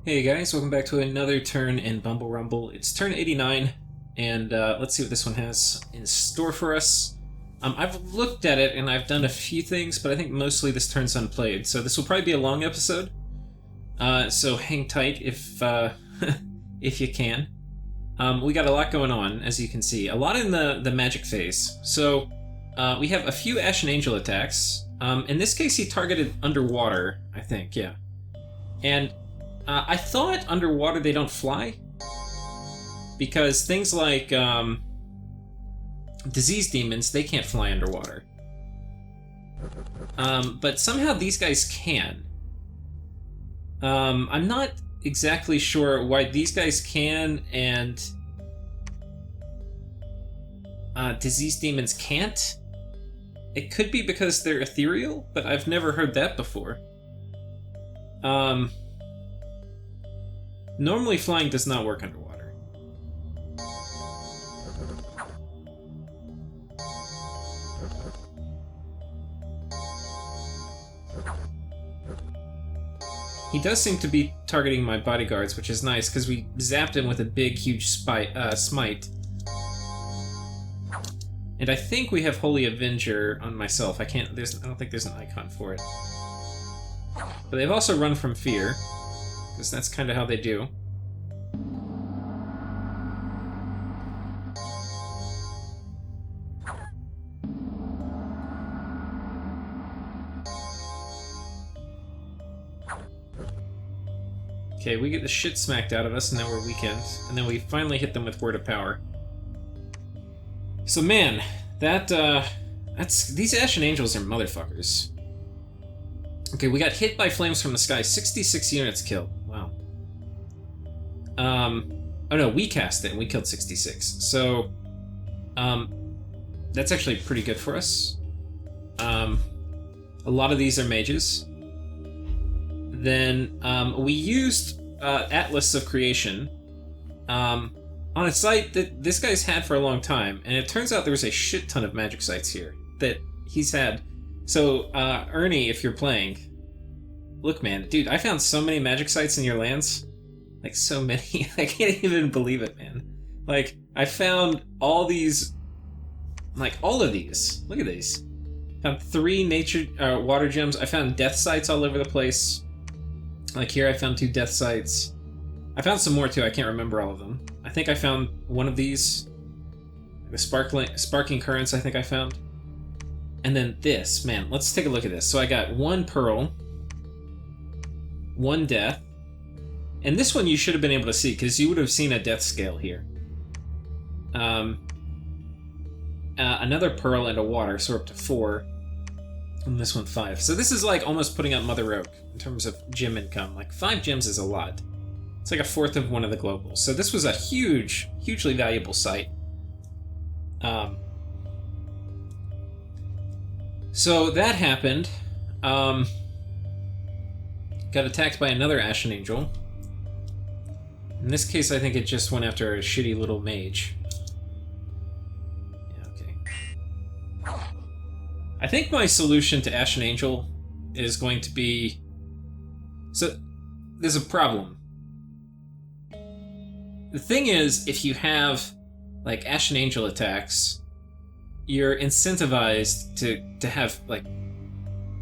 Hey guys, welcome back to another turn in Bumble Rumble. It's turn 89, and let's see what this one has in store for us. I've looked at it and I've done a few things, but I think mostly this turn's unplayed, so this will probably be a long episode. So hang tight if if you can. We got a lot going on, as you can see. A lot in the magic phase. So we have a few Ashen Angel attacks. In this case, he targeted underwater, I think, yeah. And I thought underwater they don't fly, because things like disease demons, they can't fly underwater. But somehow these guys can. I'm not exactly sure why these guys can and disease demons can't. It could be because they're ethereal, but I've never heard that before. Normally flying does not work underwater. He does seem to be targeting my bodyguards, which is nice, because we zapped him with a big, huge smite. And I think we have Holy Avenger on myself. I don't think there's an icon for it. But they've also run from fear, because that's kind of how they do. Okay, we get the shit smacked out of us, and then we're weakened. And then we finally hit them with Word of Power. So man, these Ashen Angels are motherfuckers. Okay, we got hit by flames from the sky. 66 units killed. Wow. Oh no, we cast it and we killed 66. So, that's actually pretty good for us. A lot of these are mages. Then, we used Atlas of Creation on a site that this guy's had for a long time, and it turns out there was a shit ton of magic sites here that he's had. So, Ernie, if you're playing, look, man, dude, I found so many magic sites in your lands. Like, so many. I can't even believe it, man. Like, I found all these, like, all of these. Look at these. Found 3 water gems. I found death sites all over the place. Like, here I found 2 death sites. I found some more, too. I can't remember all of them. I think I found one of these. The sparking currents, I think I found. And then this, man, let's take a look at this. So I got 1 pearl, 1 death, and this one you should have been able to see because you would have seen a death scale here. Another pearl and a water, so we're up to 4, and this one 5. So this is like almost putting up Mother Oak in terms of gem income. Like 5 gems is a lot. It's like a fourth of one of the globals. So this was a hugely valuable site. So that happened. Got attacked by another Ashen Angel. In this case, I think it just went after a shitty little mage. Yeah, okay. I think my solution to Ashen Angel is going to be... So, there's a problem. The thing is, if you have, like, Ashen Angel attacks, you're incentivized to have, like,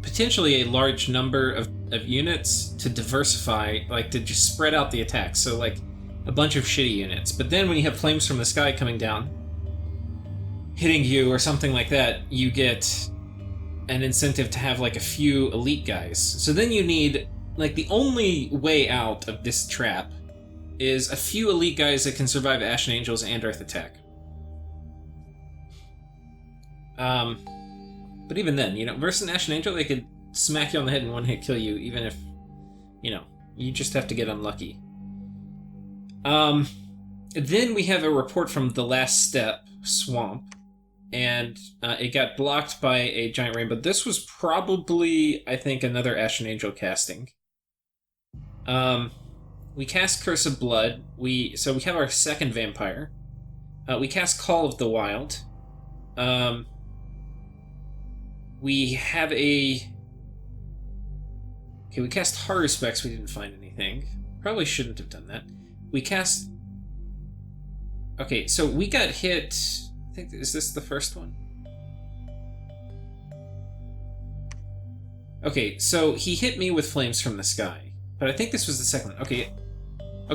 potentially a large number of units to diversify, like, to just spread out the attacks. So, like, a bunch of shitty units. But then when you have flames from the sky coming down, hitting you or something like that, you get an incentive to have, like, a few elite guys. So then you need, like, the only way out of this trap is a few elite guys that can survive Ashen Angels and Earth attack. But even then, you know, versus an Ashen Angel, they could smack you on the head and one hit kill you, even if, you know, you just have to get unlucky. Then we have a report from the last step, Swamp, and it got blocked by a giant rainbow. This was probably, I think, another Ashen Angel casting. We cast Curse of Blood. So we have our second vampire. We cast Call of the Wild. We have a... Okay, we cast Horror Specs, we didn't find anything. Probably shouldn't have done that. We cast... Okay, so we got hit... I think, is this the first one? Okay, so he hit me with flames from the sky. But I think this was the second one. Okay,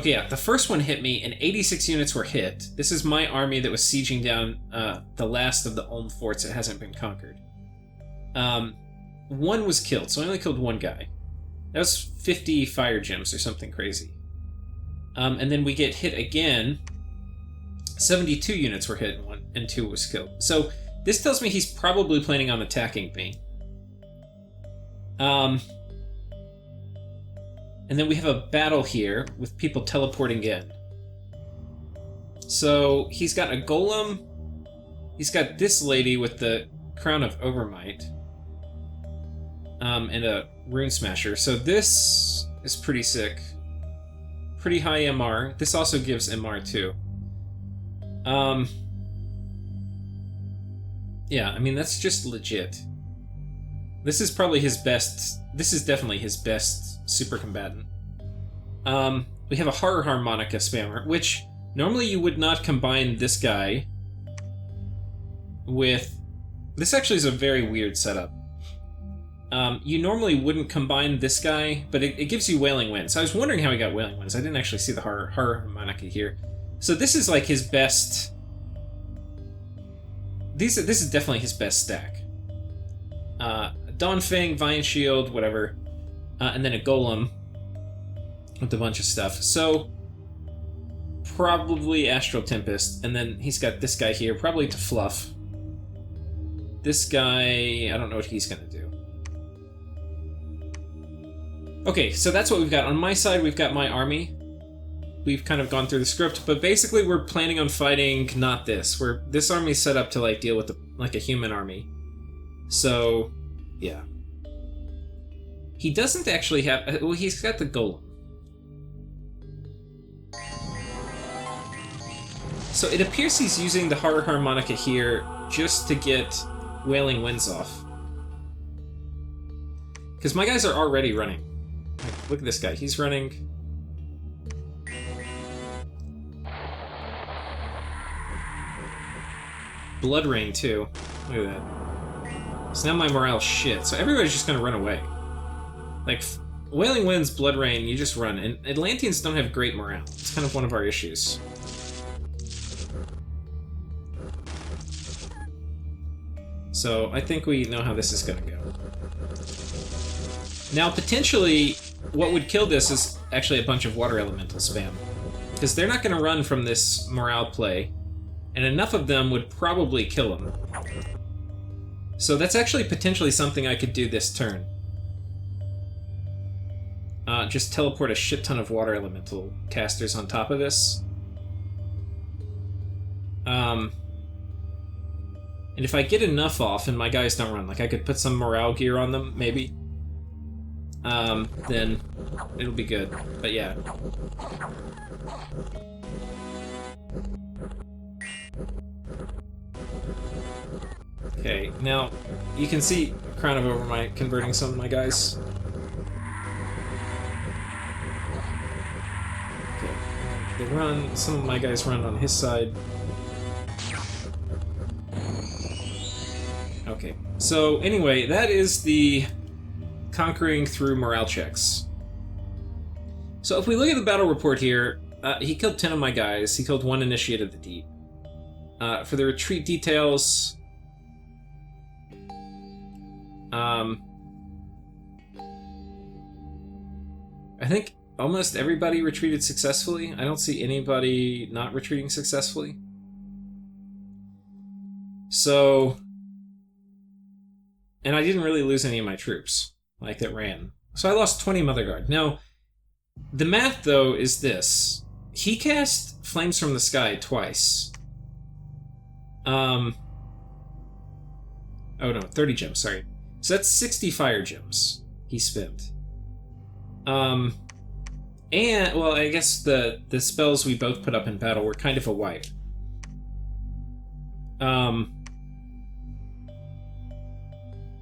yeah, the first one hit me, and 86 units were hit. This is my army that was sieging down the last of the Ulm forts that hasn't been conquered. One was killed, so I only killed one guy. That was 50 fire gems or something crazy. And then we get hit again. 72 units were hit, and 2 was killed. So this tells me he's probably planning on attacking me. And then we have a battle here with people teleporting in. So he's got a golem. He's got this lady with the crown of overmight. And a rune smasher. So this is pretty sick. Pretty high MR. This also gives MR too. Yeah, I mean, that's just legit. This is probably his best... This is definitely his best super combatant. We have a horror harmonica spammer, which normally you would not combine this guy with... This actually is a very weird setup. You normally wouldn't combine this guy, but it gives you Wailing Winds. I was wondering how he got Wailing Winds. I didn't actually see the horror harmonica here. So this is like his best... This is definitely his best stack. Dawnfang, Vine Shield, whatever. And then a Golem with a bunch of stuff. So, probably Astral Tempest. And then he's got this guy here, probably to fluff. This guy, I don't know what he's going to do. Okay, so that's what we've got. On my side, we've got my army. We've kind of gone through the script, but basically we're planning on fighting not this. This army's set up to like deal with like a human army. So, yeah. He doesn't actually have... Well, he's got the golem. So it appears he's using the horror harmonica here just to get Wailing Winds off. Because my guys are already running. Like, look at this guy. He's running... Blood Rain, too. Look at that. So now my morale's shit. So everybody's just gonna run away. Like, Wailing Winds, Blood Rain, you just run. And Atlanteans don't have great morale. It's kind of one of our issues. So I think we know how this is gonna go. Now, potentially, what would kill this is actually a bunch of Water Elemental spam. Because they're not gonna run from this morale play. And enough of them would probably kill him. So that's actually potentially something I could do this turn. Just teleport a shit ton of Water Elemental casters on top of this. And if I get enough off and my guys don't run, like I could put some morale gear on them, maybe. Then it'll be good. But yeah. Okay, now you can see Crown of Overmight converting some of my guys. Okay, they run, some of my guys run on his side. Okay, so anyway, that is the conquering through morale checks. So if we look at the battle report here, he killed 10 of my guys, he killed 1 Initiate of the Deep. For the retreat details... I think almost everybody retreated successfully. I don't see anybody not retreating successfully. So... And I didn't really lose any of my troops, like, that ran. So I lost 20 Mother Guard. Now, the math, though, is this. He cast Flames from the Sky twice. Oh no, 30 gems, sorry. So that's 60 fire gems he spent. And, well, I guess the spells we both put up in battle were kind of a wipe.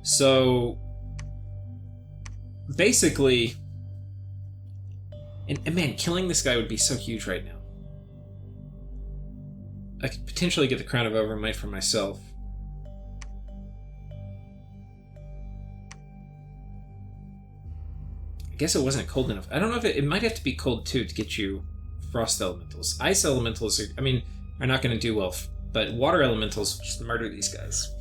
So, basically, And man, killing this guy would be so huge right now. I could potentially get the Crown of Overmight for myself. I guess it wasn't cold enough. I don't know if it might have to be cold too to get you Frost Elementals. Ice Elementals are not going to do well, but Water Elementals just murder these guys.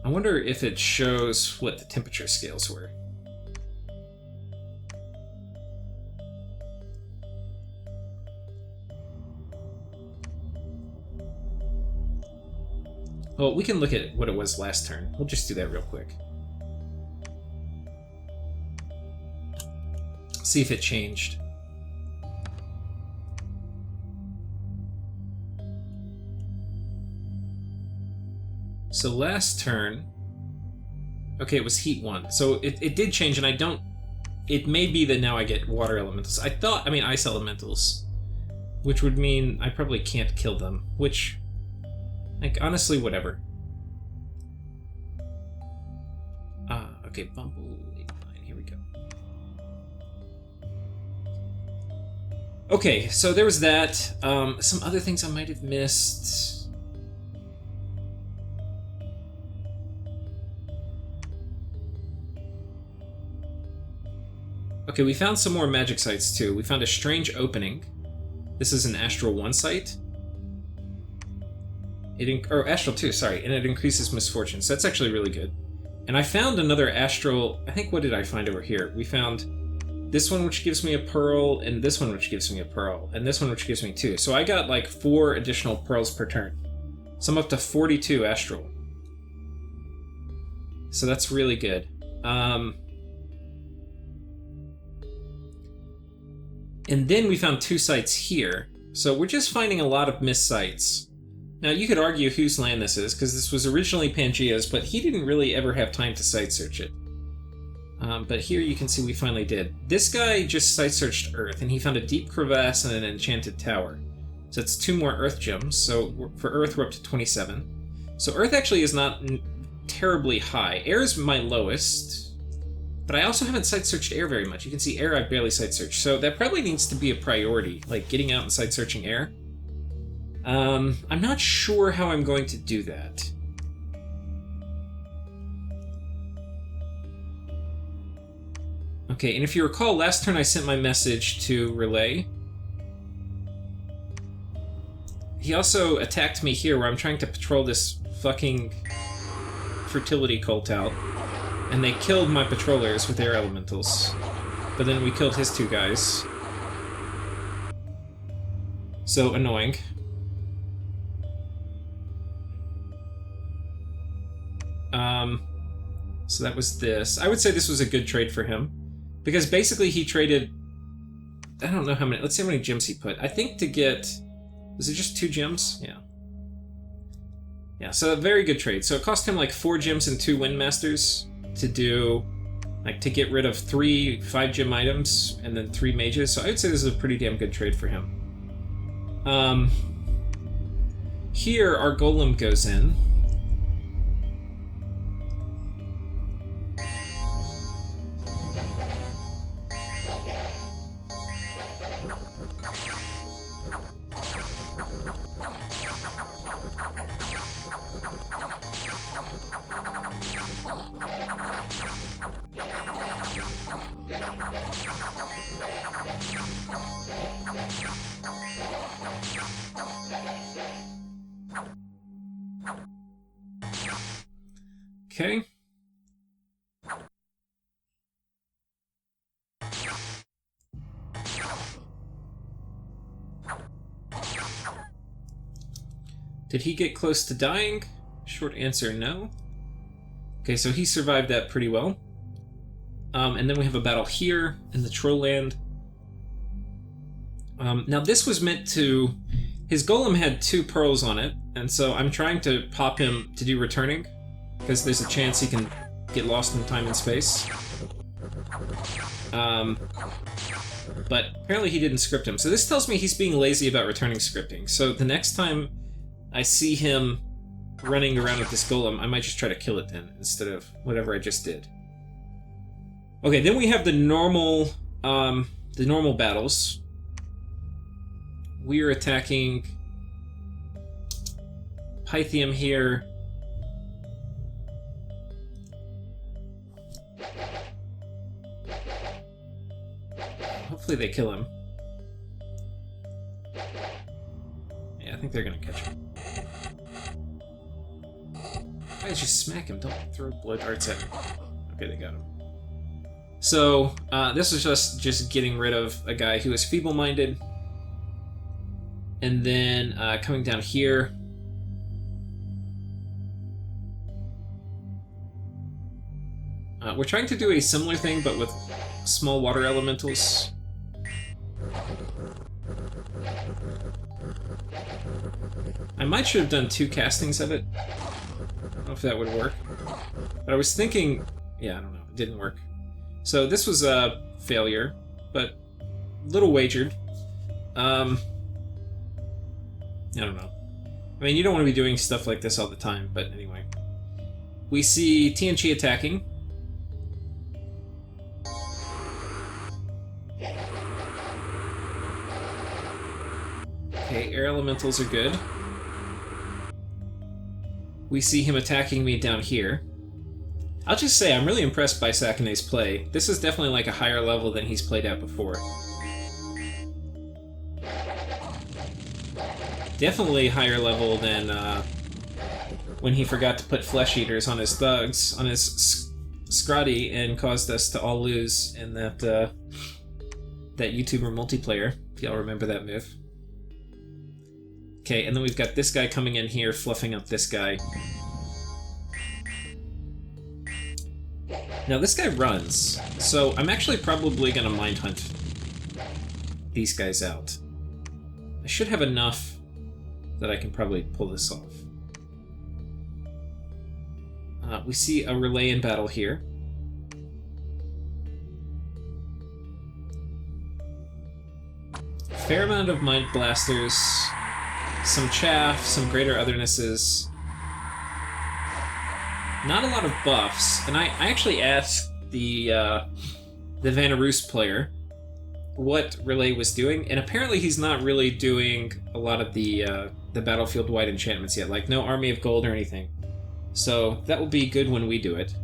I wonder if it shows what the temperature scales were. Well, we can look at what it was last turn. We'll just do that real quick. See if it changed. So last turn... Okay, it was Heat 1. So it did change, and I don't... It may be that now I get Water Elementals. Ice Elementals. Which would mean I probably can't kill them. Which... Like, honestly, whatever. Okay, Bumble 89, here we go. Okay, so there was that. Some other things I might have missed. Okay, we found some more magic sites, too. We found a strange opening. This is an Astral 1 site. Astral 2, sorry, and it increases misfortune, so that's actually really good. And I found another Astral... I think, what did I find over here? We found this one, which gives me a pearl, and this one, which gives me a pearl, and this one, which gives me 2. So I got, like, 4 additional pearls per turn. So I'm up to 42 Astral. So that's really good. And then we found 2 sites here. So we're just finding a lot of missed sites. Now, you could argue whose land this is, because this was originally Pangea's, but he didn't really ever have time to site search it. But here you can see we finally did. This guy just site searched Earth, and he found a deep crevasse and an enchanted tower. So that's 2 more Earth gems. So for Earth, we're up to 27. So Earth actually is not terribly high. Air is my lowest, but I also haven't site searched Air very much. You can see Air I've barely site searched. So that probably needs to be a priority, like getting out and site searching Air. I'm not sure how I'm going to do that. Okay, and if you recall, last turn I sent my message to Relay. He also attacked me here where I'm trying to patrol this fucking fertility cult out. And they killed my patrollers with air elementals. But then we killed his 2 guys. So annoying. So that was this. I would say this was a good trade for him. Because basically he traded... I don't know how many... Let's see how many gems he put. I think to get... Was it just 2 gems? Yeah. Yeah, so a very good trade. So it cost him like 4 gems and 2 Windmasters to do... Like, to get rid of 3 5-gem items and then 3 mages. So I would say this is a pretty damn good trade for him. Here, our golem goes in. Okay. Did he get close to dying? Short answer, no. Okay, so he survived that pretty well. And then we have a battle here in the Troll Land. Now this was meant to... His golem had 2 pearls on it, and so I'm trying to pop him to do returning, because there's a chance he can get lost in time and space. But apparently he didn't script him. So this tells me he's being lazy about returning scripting. So the next time I see him running around with this golem, I might just try to kill it then, instead of whatever I just did. Okay, then we have the normal the normal battles. We are attacking Pythium here. Hopefully they kill him. Yeah, I think they're gonna catch him. Guys, just smack him. Don't throw blood darts at him. Okay, they got him. So, this was just getting rid of a guy who was feeble-minded. And then, coming down here. We're trying to do a similar thing, but with small water elementals. I might should have done 2 castings of it. I don't know if that would work. But I was thinking... Yeah, I don't know. It didn't work. So this was a failure, but little wagered. I don't know. I mean, you don't want to be doing stuff like this all the time, but anyway. We see TNG attacking. Okay, air elementals are good. We see him attacking me down here. I'll just say, I'm really impressed by Sakune's play. This is definitely like a higher level than he's played at before. Definitely higher level than when he forgot to put flesh eaters on his thugs, on his Scrotty, and caused us to all lose in that that YouTuber multiplayer, if y'all remember that move. Okay, and then we've got this guy coming in here, fluffing up this guy. Now, this guy runs, so I'm actually probably going to mind hunt these guys out. I should have enough that I can probably pull this off. We see a relay in battle here. Fair amount of mind blasters, some chaff, some greater othernesses. Not a lot of buffs, and I actually asked the Vanarus player what Relay was doing, and apparently he's not really doing a lot of the battlefield-wide enchantments yet, like no Army of Gold or anything. So that will be good when we do it.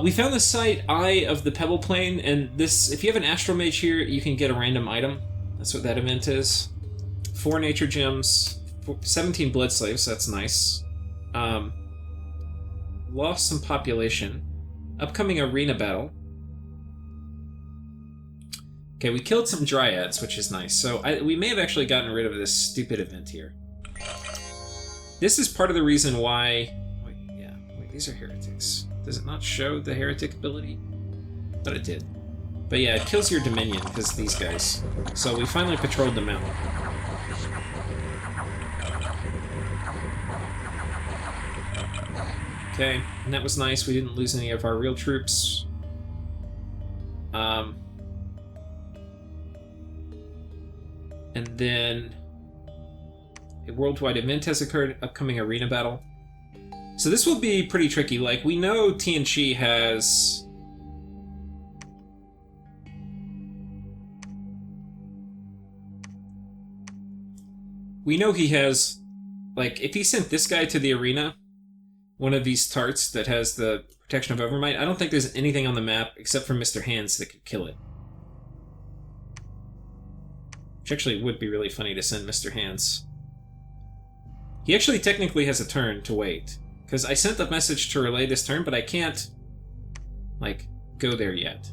We found the site Eye of the Pebble Plane, and this, if you have an Astral Mage here, you can get a random item. That's what that event is. 4 Nature Gems, 17 Blood Slaves, that's nice. Lost some population. Upcoming arena battle. Okay, we killed some Dryads, which is nice. So we may have actually gotten rid of this stupid event here. This is part of the reason why... Wait, these are heretics. Does it not show the heretic ability? But it did. But yeah, it kills your Dominion, because these guys. So we finally patrolled them out. Okay, and that was nice. We didn't lose any of our real troops. And then a worldwide event has occurred, upcoming arena battle. So this will be pretty tricky. Like, we know TNG has... We know he has... Like, if he sent this guy to the arena, one of these tarts that has the protection of Overmight, I don't think there's anything on the map except for Mr. Hands that could kill it. Which actually would be really funny to send Mr. Hands. He actually technically has a turn to wait. Because I sent the message to relay this turn, but I can't, like, go there yet.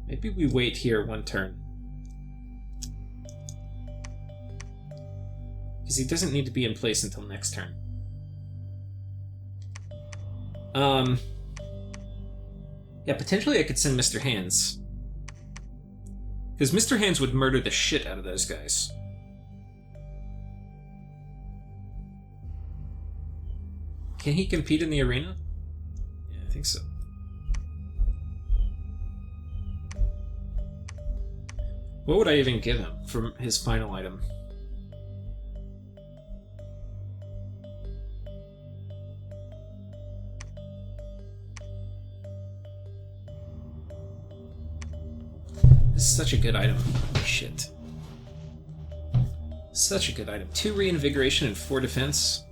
Maybe we wait here 1 turn. Because he doesn't need to be in place until next turn. Yeah, potentially I could send Mr. Hands. Because Mr. Hands would murder the shit out of those guys. Can he compete in the arena? Yeah, I think so. What would I even give him for his final item? This is such a good item. Shit. Such a good item. 2 reinvigoration and 4 defense.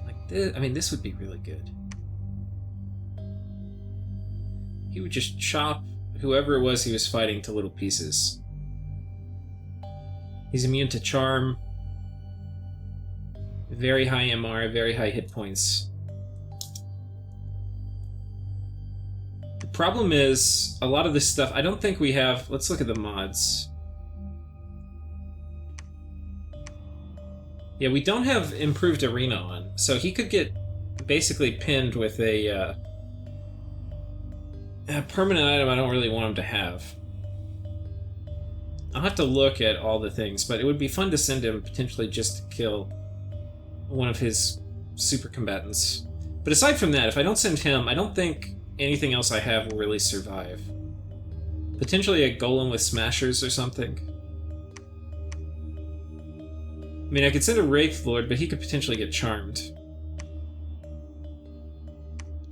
Like this, I mean, this would be really good. He would just chop whoever it was he was fighting to little pieces. He's immune to charm. Very high MR, very high hit points. The problem is, a lot of this stuff, I don't think we have... Let's look at the mods. Yeah, we don't have improved arena on, so he could get basically pinned with a permanent item I don't really want him to have. I'll have to look at all the things, but it would be fun to send him potentially just to kill one of his super combatants. But aside from that, if I don't send him, I don't think anything else I have will really survive. Potentially a golem with smashers or something. I mean, I could send a Wraith Lord, but he could potentially get charmed.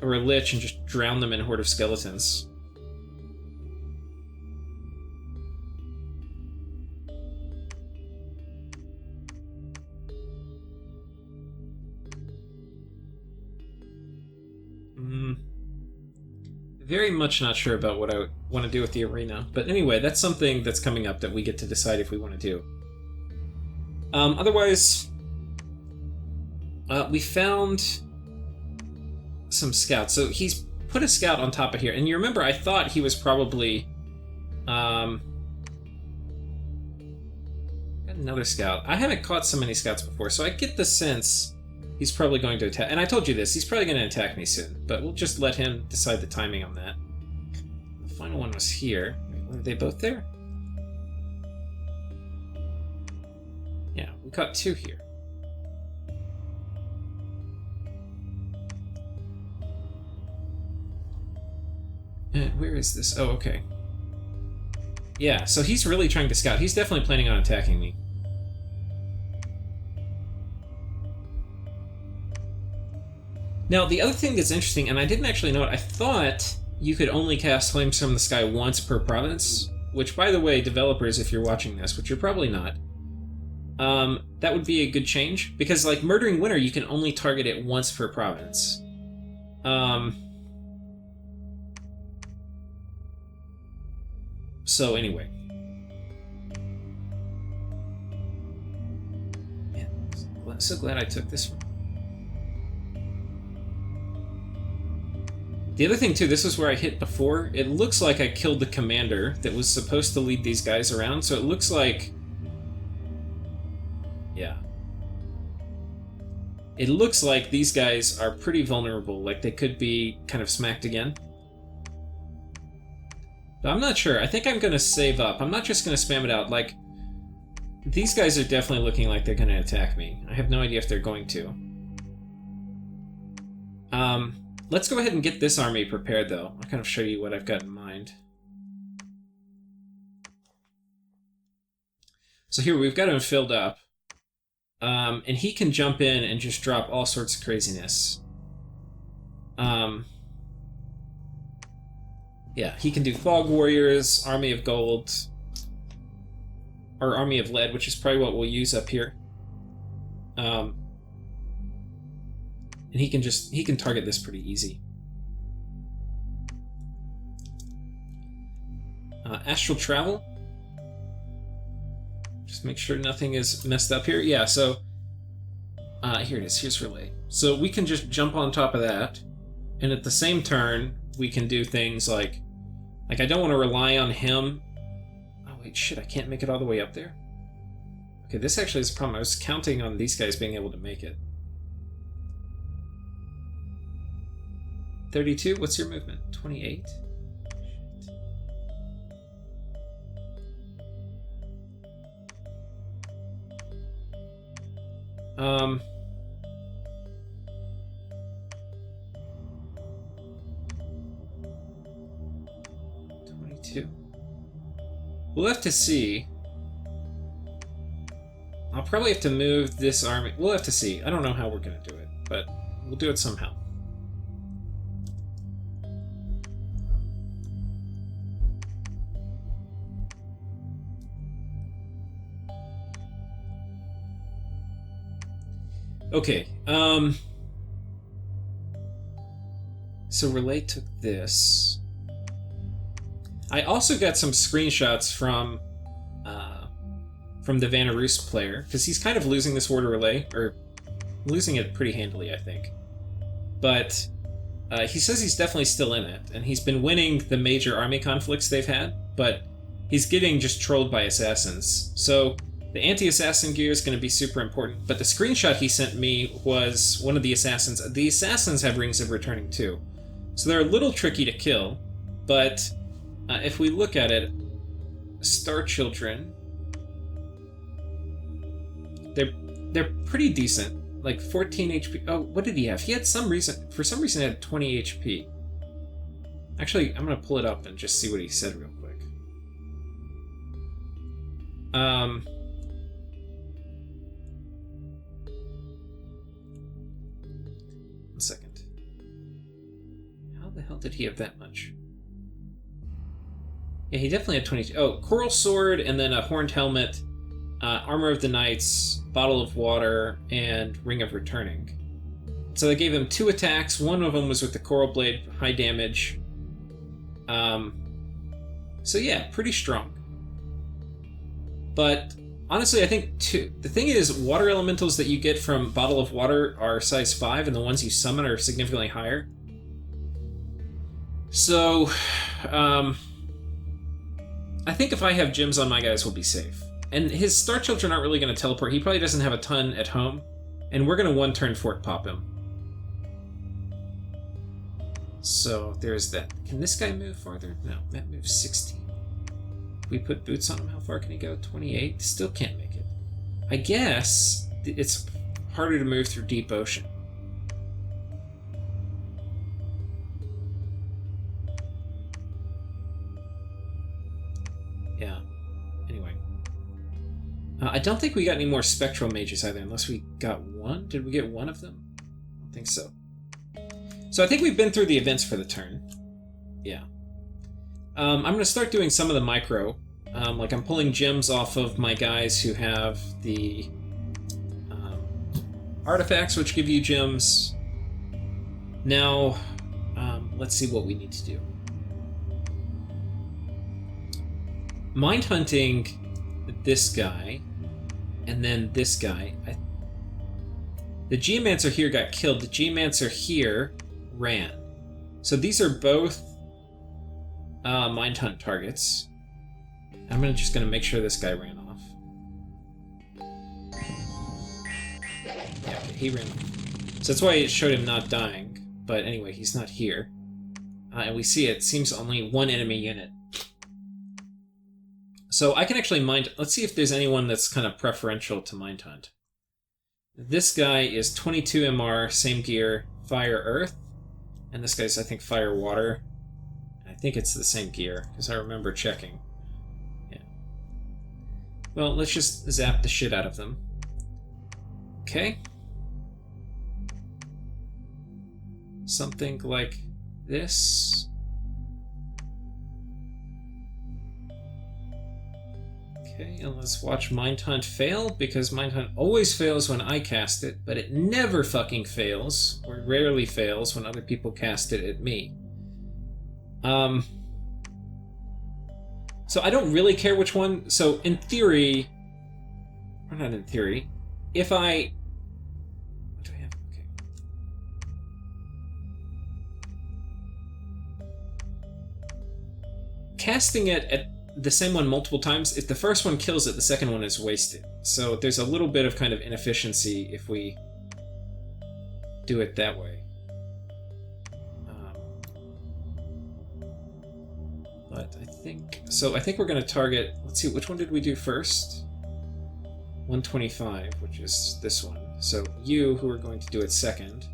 Or a Lich and just drown them in a horde of skeletons. Very much not sure about what I want to do with the arena. But anyway, that's something that's coming up that we get to decide if we want to do. Otherwise, we found some scouts. So he's put a scout on top of here. And you remember, I thought he was probably... got another scout. I haven't caught so many scouts before, so I get the sense he's probably going to attack. And I told you this, he's probably going to attack me soon. But we'll just let him decide the timing on that. The final one was here. Wait, are they both there? Yeah, we caught 2 here. Where is this? Oh, okay. Yeah, so he's really trying to scout. He's definitely planning on attacking me. Now, the other thing that's interesting, and I didn't actually know it, I thought you could only cast Flames from the Sky once per province, which, by the way, developers, if you're watching this, which you're probably not, that would be a good change, because, like, Murdering Winter, you can only target it once per province. So, anyway. Man, I'm so glad I took this one. The other thing, too, this is where I hit before. It looks like I killed the commander that was supposed to lead these guys around, so it looks like... Yeah. It looks like these guys are pretty vulnerable, like they could be kind of smacked again. But I'm not sure. I think I'm going to save up. I'm not just going to spam it out. Like, these guys are definitely looking like they're going to attack me. I have no idea if they're going to. Let's go ahead and get this army prepared, though. I'll kind of show you what I've got in mind. So here, we've got him filled up. And he can jump in and just drop all sorts of craziness. Yeah, he can do Fog Warriors, Army of Gold, or Army of Lead, which is probably what we'll use up here. And he can target this pretty easy. Astral Travel. Just make sure nothing is messed up here. Yeah, so here it is. Here's Relay. So we can just jump on top of that, and at the same turn, we can do things like I don't want to rely on him. Oh wait, shit! I can't make it all the way up there. Okay, this actually is a problem. I was counting on these guys being able to make it. 32? What's your movement? 28? Um... 22. We'll have to see. I'll probably have to move this army. We'll have to see. I don't know how we're going to do it, but we'll do it somehow. Okay, so Relay took this. I also got some screenshots from the Vanarus player, because he's kind of losing this war to Relay, or losing it pretty handily, I think. But he says he's definitely still in it, and he's been winning the major army conflicts they've had, but he's getting just trolled by assassins. So the anti-assassin gear is going to be super important, but the screenshot he sent me was one of the assassins. The assassins have Rings of Returning too, so they're a little tricky to kill, but if we look at it, Star Children, they're pretty decent. Like 14 HP. Oh, what did he have? He had for some reason he had 20 HP. Actually, I'm gonna pull it up and just see what he said real quick. One second. How the hell did he have that much? Yeah, he definitely had 20. Oh, Coral Sword, and then a Horned Helmet, Armor of the Knights, Bottle of Water, and Ring of Returning. So they gave him 2 attacks. One of them was with the Coral Blade, high damage. So yeah, pretty strong. But honestly, I think the thing is, water elementals that you get from Bottle of Water are size 5, and the ones you summon are significantly higher. So, I think if I have gems on my guys, we'll be safe. And his Star Children aren't really going to teleport. He probably doesn't have a ton at home. And we're going to one-turn Fort Pop him. So there's that. Can this guy move farther? No, that moves 16. If we put boots on him, how far can he go? 28? Still can't make it. I guess it's harder to move through deep ocean. Yeah. Anyway. I don't think we got any more Spectral Mages either, unless we got one. Did we get one of them? I don't think so. So I think we've been through the events for the turn. Yeah. I'm going to start doing some of the micro. Like I'm pulling gems off of my guys who have the artifacts, which give you gems. Now, let's see what we need to do. Mind hunting this guy, and then this guy. The Geomancer here got killed. The Geomancer here ran. So these are both Mind Hunt targets. I'm just going to make sure this guy ran off. Yeah, okay, he ran off. So that's why it showed him not dying. But anyway, he's not here. And we see it seems only one enemy unit. So I can actually let's see if there's anyone that's kind of preferential to Mind Hunt. This guy is 22 MR, same gear, Fire Earth. And this guy's, I think, Fire Water. I think it's the same gear, because I remember checking. Yeah. Well, let's just zap the shit out of them. Okay. Something like this. Okay, and let's watch Mind Hunt fail, because Mind Hunt always fails when I cast it, but it never fucking fails, or rarely fails, when other people cast it at me. So I don't really care which one. So in theory, or not in theory, if I... What do I have? Okay. Casting it at the same one multiple times, if the first one kills it, the second one is wasted. So there's a little bit of kind of inefficiency if we do it that way. But I think we're going to target, let's see, which one did we do first? 125, which is this one. So you, who are going to do it second,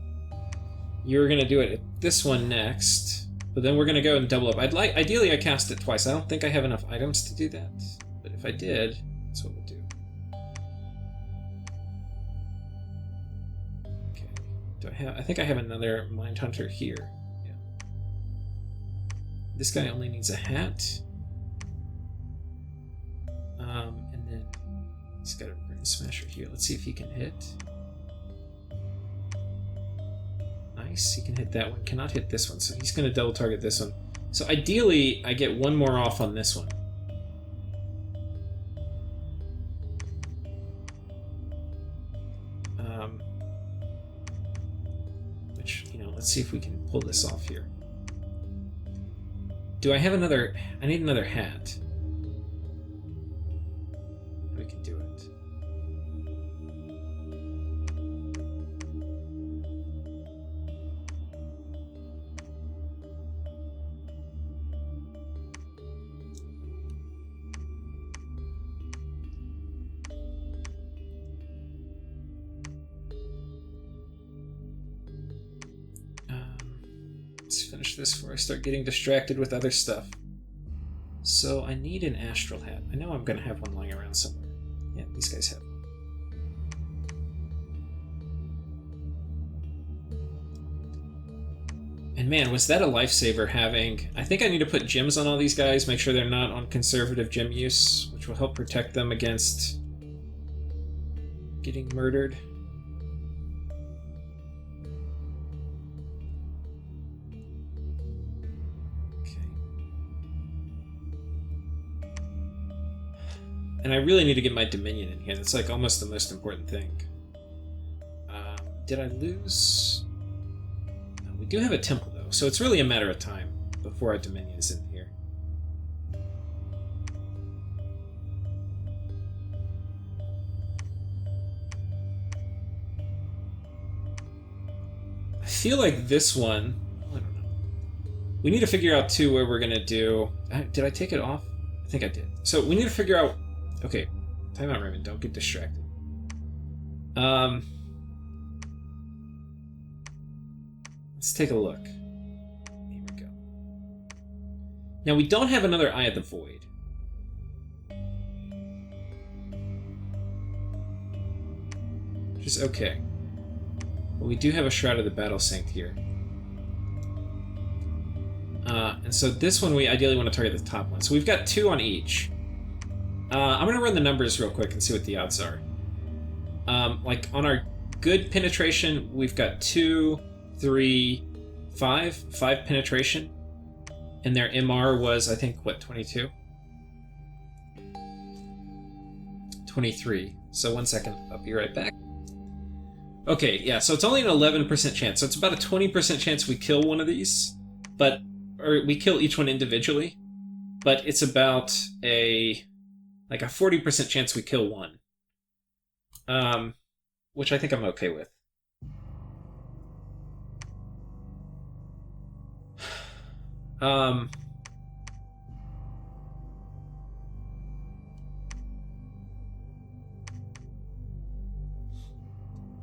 you're going to do it at this one next. But then we're going to go and double up. Ideally, I cast it twice. I don't think I have enough items to do that. But if I did, that's what we'll do. Okay. I think I have another Mind Hunter here. Yeah. This guy only needs a hat. And then he's got a Brain Smasher here. Let's see if he can hit. Nice. He can hit that one. Cannot hit this one, so he's going to double target this one. So ideally, I get one more off on this one. Which, you know, let's see if we can pull this off here. Do I have another... I need another hat. We can do it. Let's finish this before I start getting distracted with other stuff. So I need an astral hat. I know I'm going to have one lying around somewhere. Yeah, these guys have one. And man, was that a lifesaver having... I think I need to put gems on all these guys, make sure they're not on conservative gem use, which will help protect them against getting murdered. And I really need to get my Dominion in here. That's like almost the most important thing. Did I lose? No, we do have a temple though, so it's really a matter of time before our Dominion is in here. I feel like this one... I don't know. We need to figure out too where we're gonna do... Did I take it off? I think I did. So we need to figure out... Okay, time out, Raymond. Don't get distracted. Let's take a look. Here we go. Now, we don't have another Eye of the Void. Which is okay. But we do have a Shroud of the Battle Sanct here. And so this one, we ideally want to target the top one. So we've got 2 on each. I'm going to run the numbers real quick and see what the odds are. Like, on our good penetration, we've got 2, 3, 5 penetration. And their MR was, I think, what, 22? 23. So 1 second, I'll be right back. Okay, yeah, so it's only an 11% chance. So it's about a 20% chance we kill one of these. Or we kill each one individually. But it's about a 40% chance we kill one. Which I think I'm okay with. I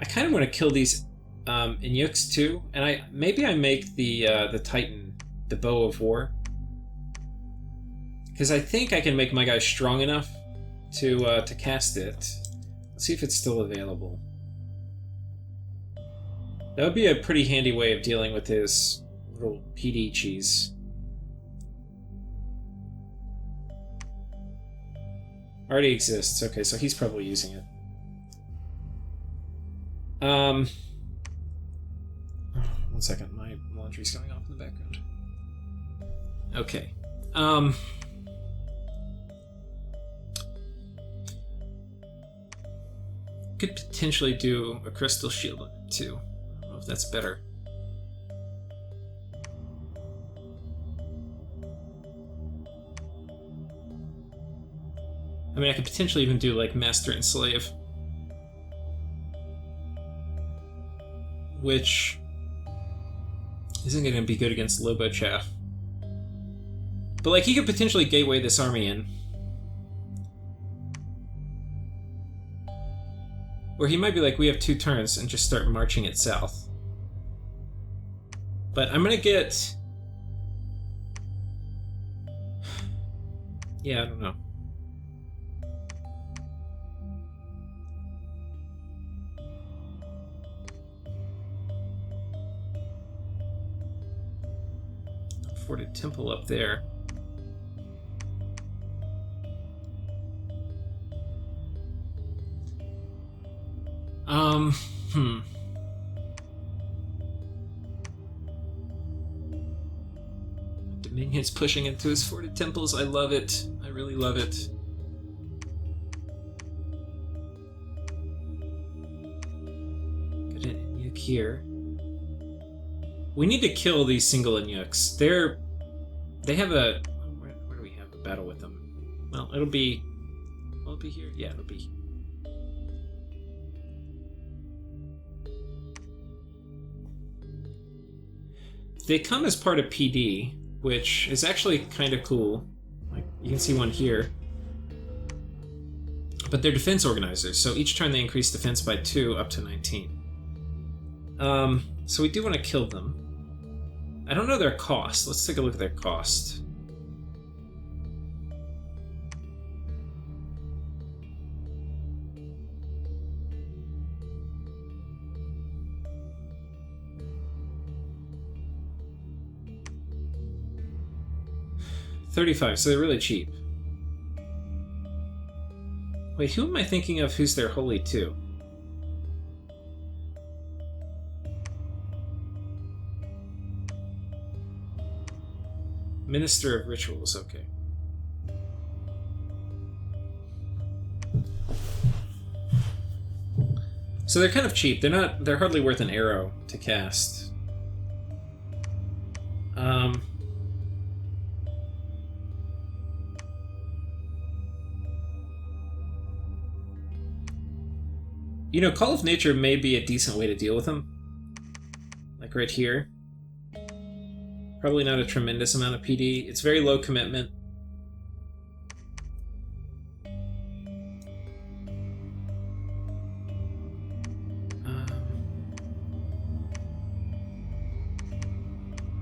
kind of want to kill these Inyuks too, and maybe I make the Titan the Bow of War, because I think I can make my guy strong enough to cast it. Let's see if it's still available. That would be a pretty handy way of dealing with his little PD cheese. Already exists. Okay, so he's probably using it. 1 second, my laundry's going off in the background. Okay. Could potentially do a crystal shield on it too. I don't know if that's better. I mean, I could potentially even do like Master and Slave. Which isn't going to be good against Lobo Chaff. But like, he could potentially gateway this army in. Or he might be like, we have 2 turns, and just start marching it south. But I'm gonna get... Yeah, I don't know. Forted Temple up there. Minions pushing into his forted temples. I love it. I really love it. Got an Inyuk here. We need to kill these single Inyuks. They have a... Where do we have a battle with them? Well, it'll be... Will it be here? Yeah, it'll be. They come as part of PD, which is actually kind of cool. Like, you can see one here. But they're defense organizers, so each turn they increase defense by 2 up to 19. So we do want to kill them. I don't know their cost. Let's take a look at their cost. $35, so they're really cheap. Wait, who am I thinking of who's their holy too? Minister of Rituals, okay. So they're kind of cheap. They're hardly worth an arrow to cast. You know, Call of Nature may be a decent way to deal with them. Like right here. Probably not a tremendous amount of PD. It's very low commitment. I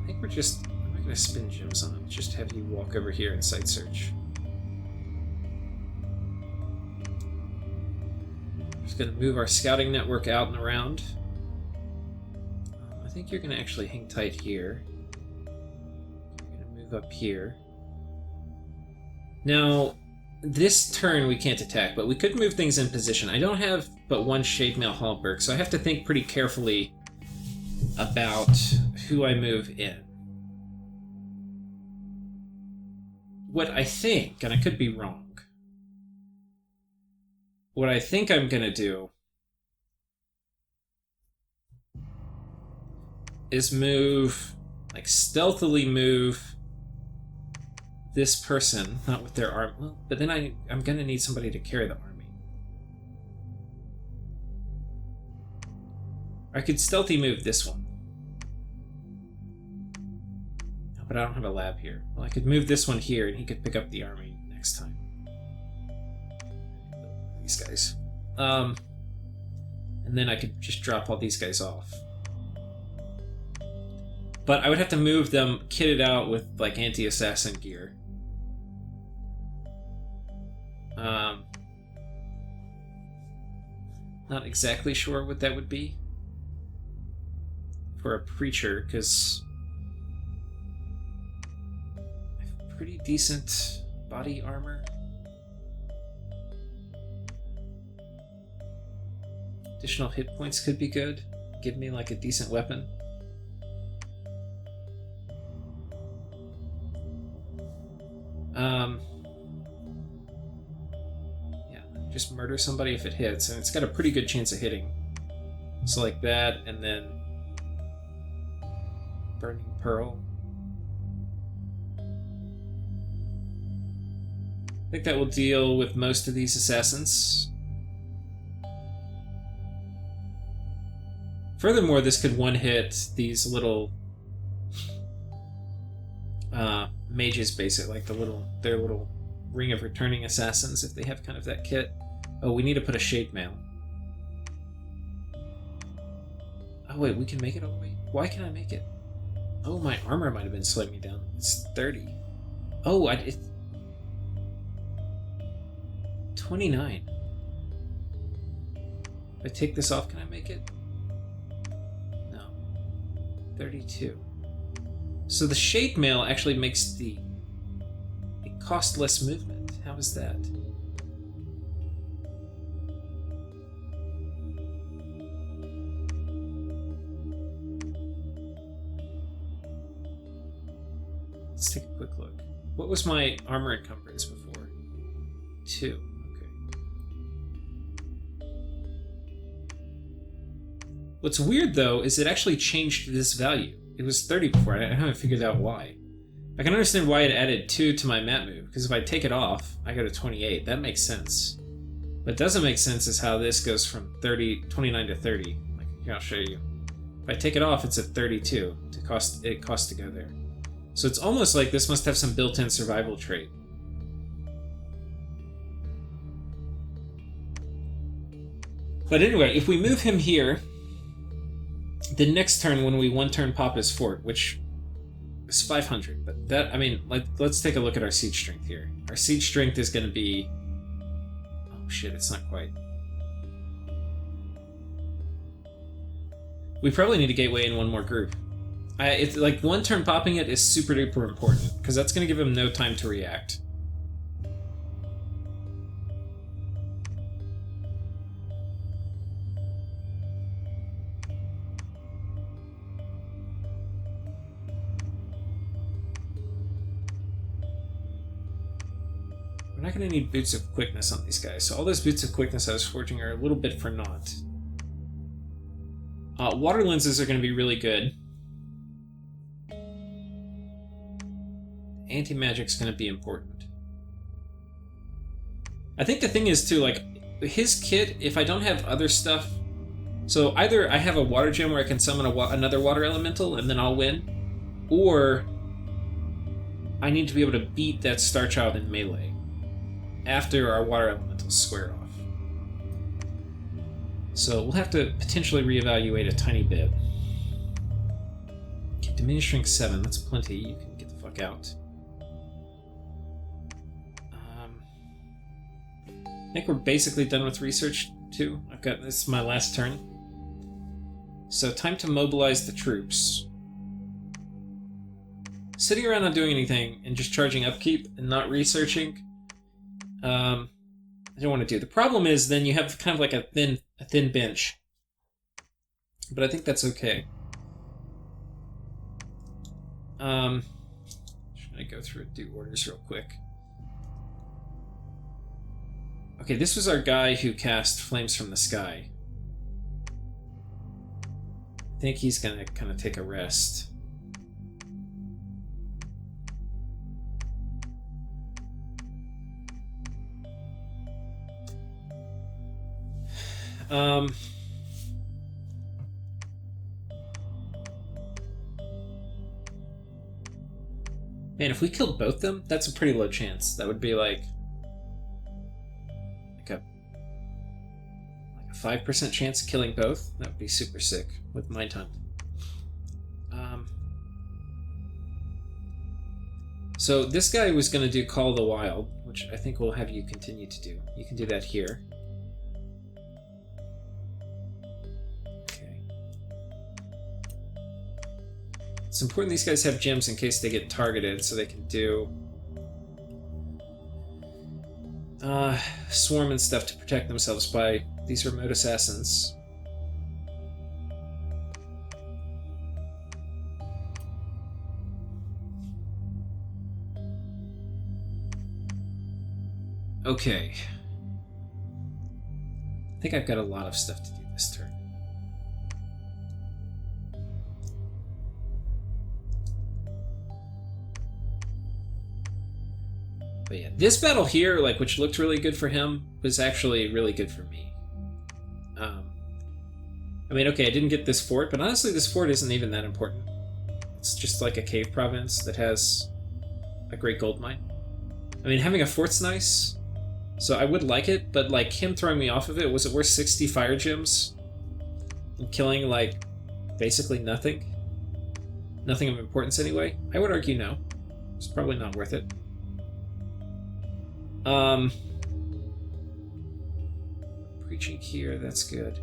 think I'm not going to spin gems on them. Just have you walk over here and site search. Just going to move our scouting network out and around. I think you're going to actually hang tight here. Move up here. Now, this turn we can't attack, but we could move things in position. I don't have but one Shademail Hallberg, so I have to think pretty carefully about who I move in. What I think, and I could be wrong, what I think I'm gonna do is stealthily move this person, not with their arm. Well, but then I'm gonna need somebody to carry the army. I could stealthy move this one. But I don't have a lab here. Well, I could move this one here and he could pick up the army next time. These guys. And then I could just drop all these guys off. But I would have to move them kitted out with like anti-assassin gear. Not exactly sure what that would be for a preacher, because I have pretty decent body armor. Additional hit points could be good. Give me like a decent weapon. Yeah, just murder somebody if it hits, and it's got a pretty good chance of hitting. So like that, and then Burning Pearl. I think that will deal with most of these assassins. Furthermore, this could one-hit these little mages, basically, like their little Ring of Returning Assassins, if they have kind of that kit. Oh, we need to put a Shade Mail. Oh wait, we can make it all the way? Why can I make it? Oh, my armor might have been slowing me down. It's 30. Oh, 29. If I take this off, can I make it? No. 32. So the Shade Mail actually makes it cost less movement. How is that? Let's take a quick look. What was my armor encumbrance before? 2. Okay. What's weird, though, is it actually changed this value. It was 30 before, I haven't figured out why. I can understand why it added 2 to my map move, because if I take it off, I go to 28. That makes sense. What doesn't make sense is how this goes from 29 to 30. Like, here, I'll show you. If I take it off, it's at 32. It costs to go there. So it's almost like this must have some built-in survival trait. But anyway, if we move him here, the next turn when we one-turn pop his fort, which is 500, but that, I mean, let's take a look at our siege strength here. Our siege strength is going to be... Oh shit, it's not quite. We probably need to gateway in one more group. It's like one turn popping it is super duper important, because that's going to give him no time to react. We're not going to need Boots of Quickness on these guys, so all those Boots of Quickness I was forging are a little bit for naught. Water lenses are going to be really good. Anti-magic's going to be important. I think the thing is, too, like, his kit, if I don't have other stuff... So either I have a water gem where I can summon another water elemental and then I'll win, or I need to be able to beat that Star Child in melee after our water elementals square off. So we'll have to potentially reevaluate a tiny bit. Okay, Diminished Strength 7, that's plenty. You can get the fuck out. I think we're basically done with research, too. This is my last turn. So time to mobilize the troops. Sitting around not doing anything and just charging upkeep and not researching, I don't want to do. The problem is then you have kind of like a thin bench. But I think that's okay. Should I go through and do orders real quick? Okay, this was our guy who cast Flames from the Sky. I think he's gonna kind of take a rest. Man, if we killed both them, that's a pretty low chance. That would be like a 5% chance of killing both. That would be super sick with Mind Hunt. So this guy was going to do Call of the Wild, which I think we'll have you continue to do. You can do that here. Okay. It's important these guys have gems in case they get targeted, so they can do swarm and stuff to protect themselves by these remote assassins. Okay. I think I've got a lot of stuff to do this turn. But yeah, this battle here, like, which looked really good for him, was actually really good for me. I mean, okay, I didn't get this fort, but honestly, this fort isn't even that important. It's just like a cave province that has a great gold mine. I mean, having a fort's nice, so I would like it, but like him throwing me off of it, was it worth 60 fire gems? And killing, like, basically nothing? Nothing of importance anyway? I would argue no. It's probably not worth it. Preaching here, that's good.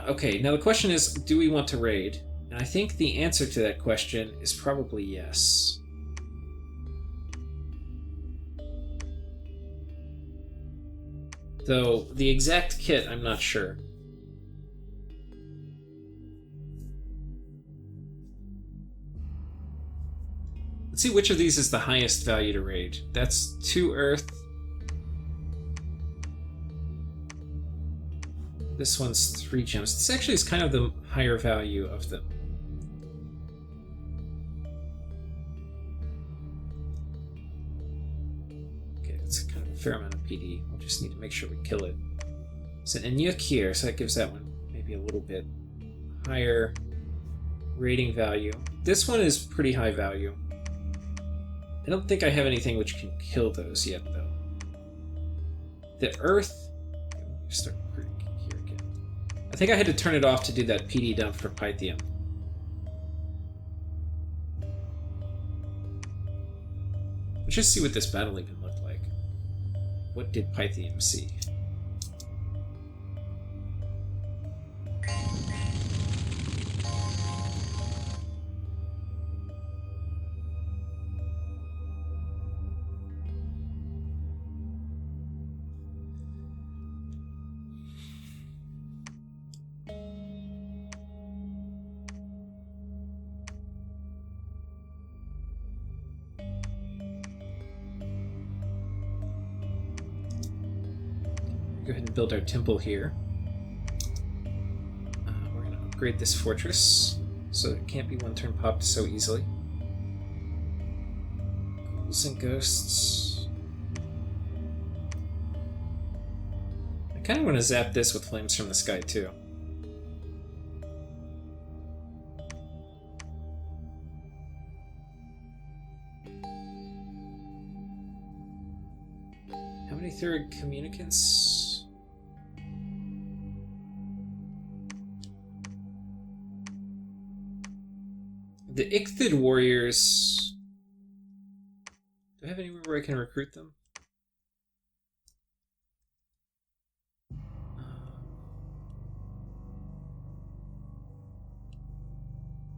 Okay, now the question is, do we want to raid? And I think the answer to that question is probably yes. Though, the exact kit, I'm not sure. see which of these is the highest value to raid. That's 2 earth. This one's 3 gems. This actually is kind of the higher value of them. Okay, that's kind of a fair amount of PD. We'll just need to make sure we kill it. There's an Inyuk here, so that gives that one maybe a little bit higher rating value. This one is pretty high value. I don't think I have anything which can kill those yet, though. The earth... Start recruiting here again. I think I had to turn it off to do that PD dump for Pythium. Let's just see what this battle even looked like. What did Pythium see? Go ahead and build our temple here. We're going to upgrade this fortress so it can't be one turn popped so easily. Ghouls and ghosts. I kind of want to zap this with flames from the sky too. How many third communicants? The Ichthid warriors... Do I have anywhere where I can recruit them?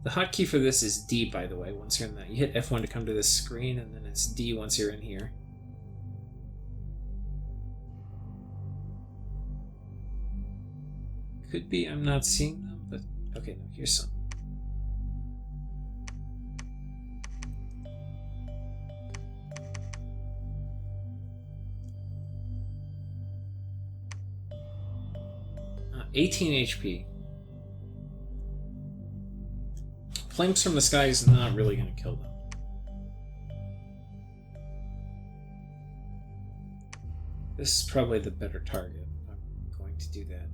The hotkey for this is D, by the way, once you're in that. You hit F1 to come to this screen, and then it's D once you're in here. Could be I'm not seeing them, but... Okay, no, here's some. Uh, 18 HP. Flames from the sky is not really going to kill them. This is probably the better target. I'm going to do that.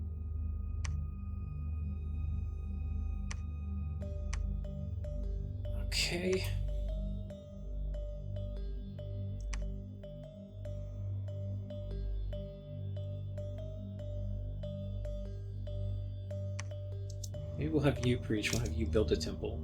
Okay. Maybe we'll have you preach, we'll have you build a temple.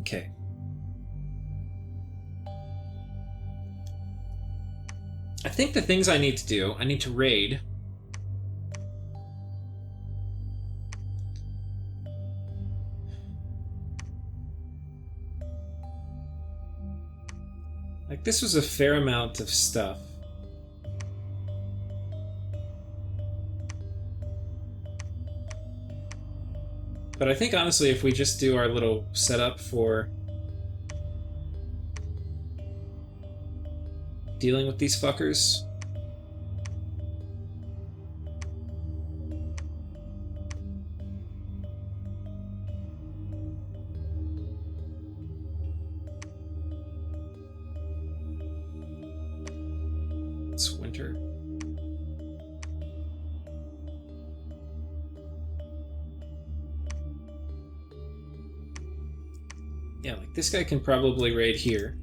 Okay. I think the things I need to do, I need to raid. Like, this was a fair amount of stuff. But I think, honestly, if we just do our little setup for dealing with these fuckers... It's winter. Yeah, like this guy can probably raid here.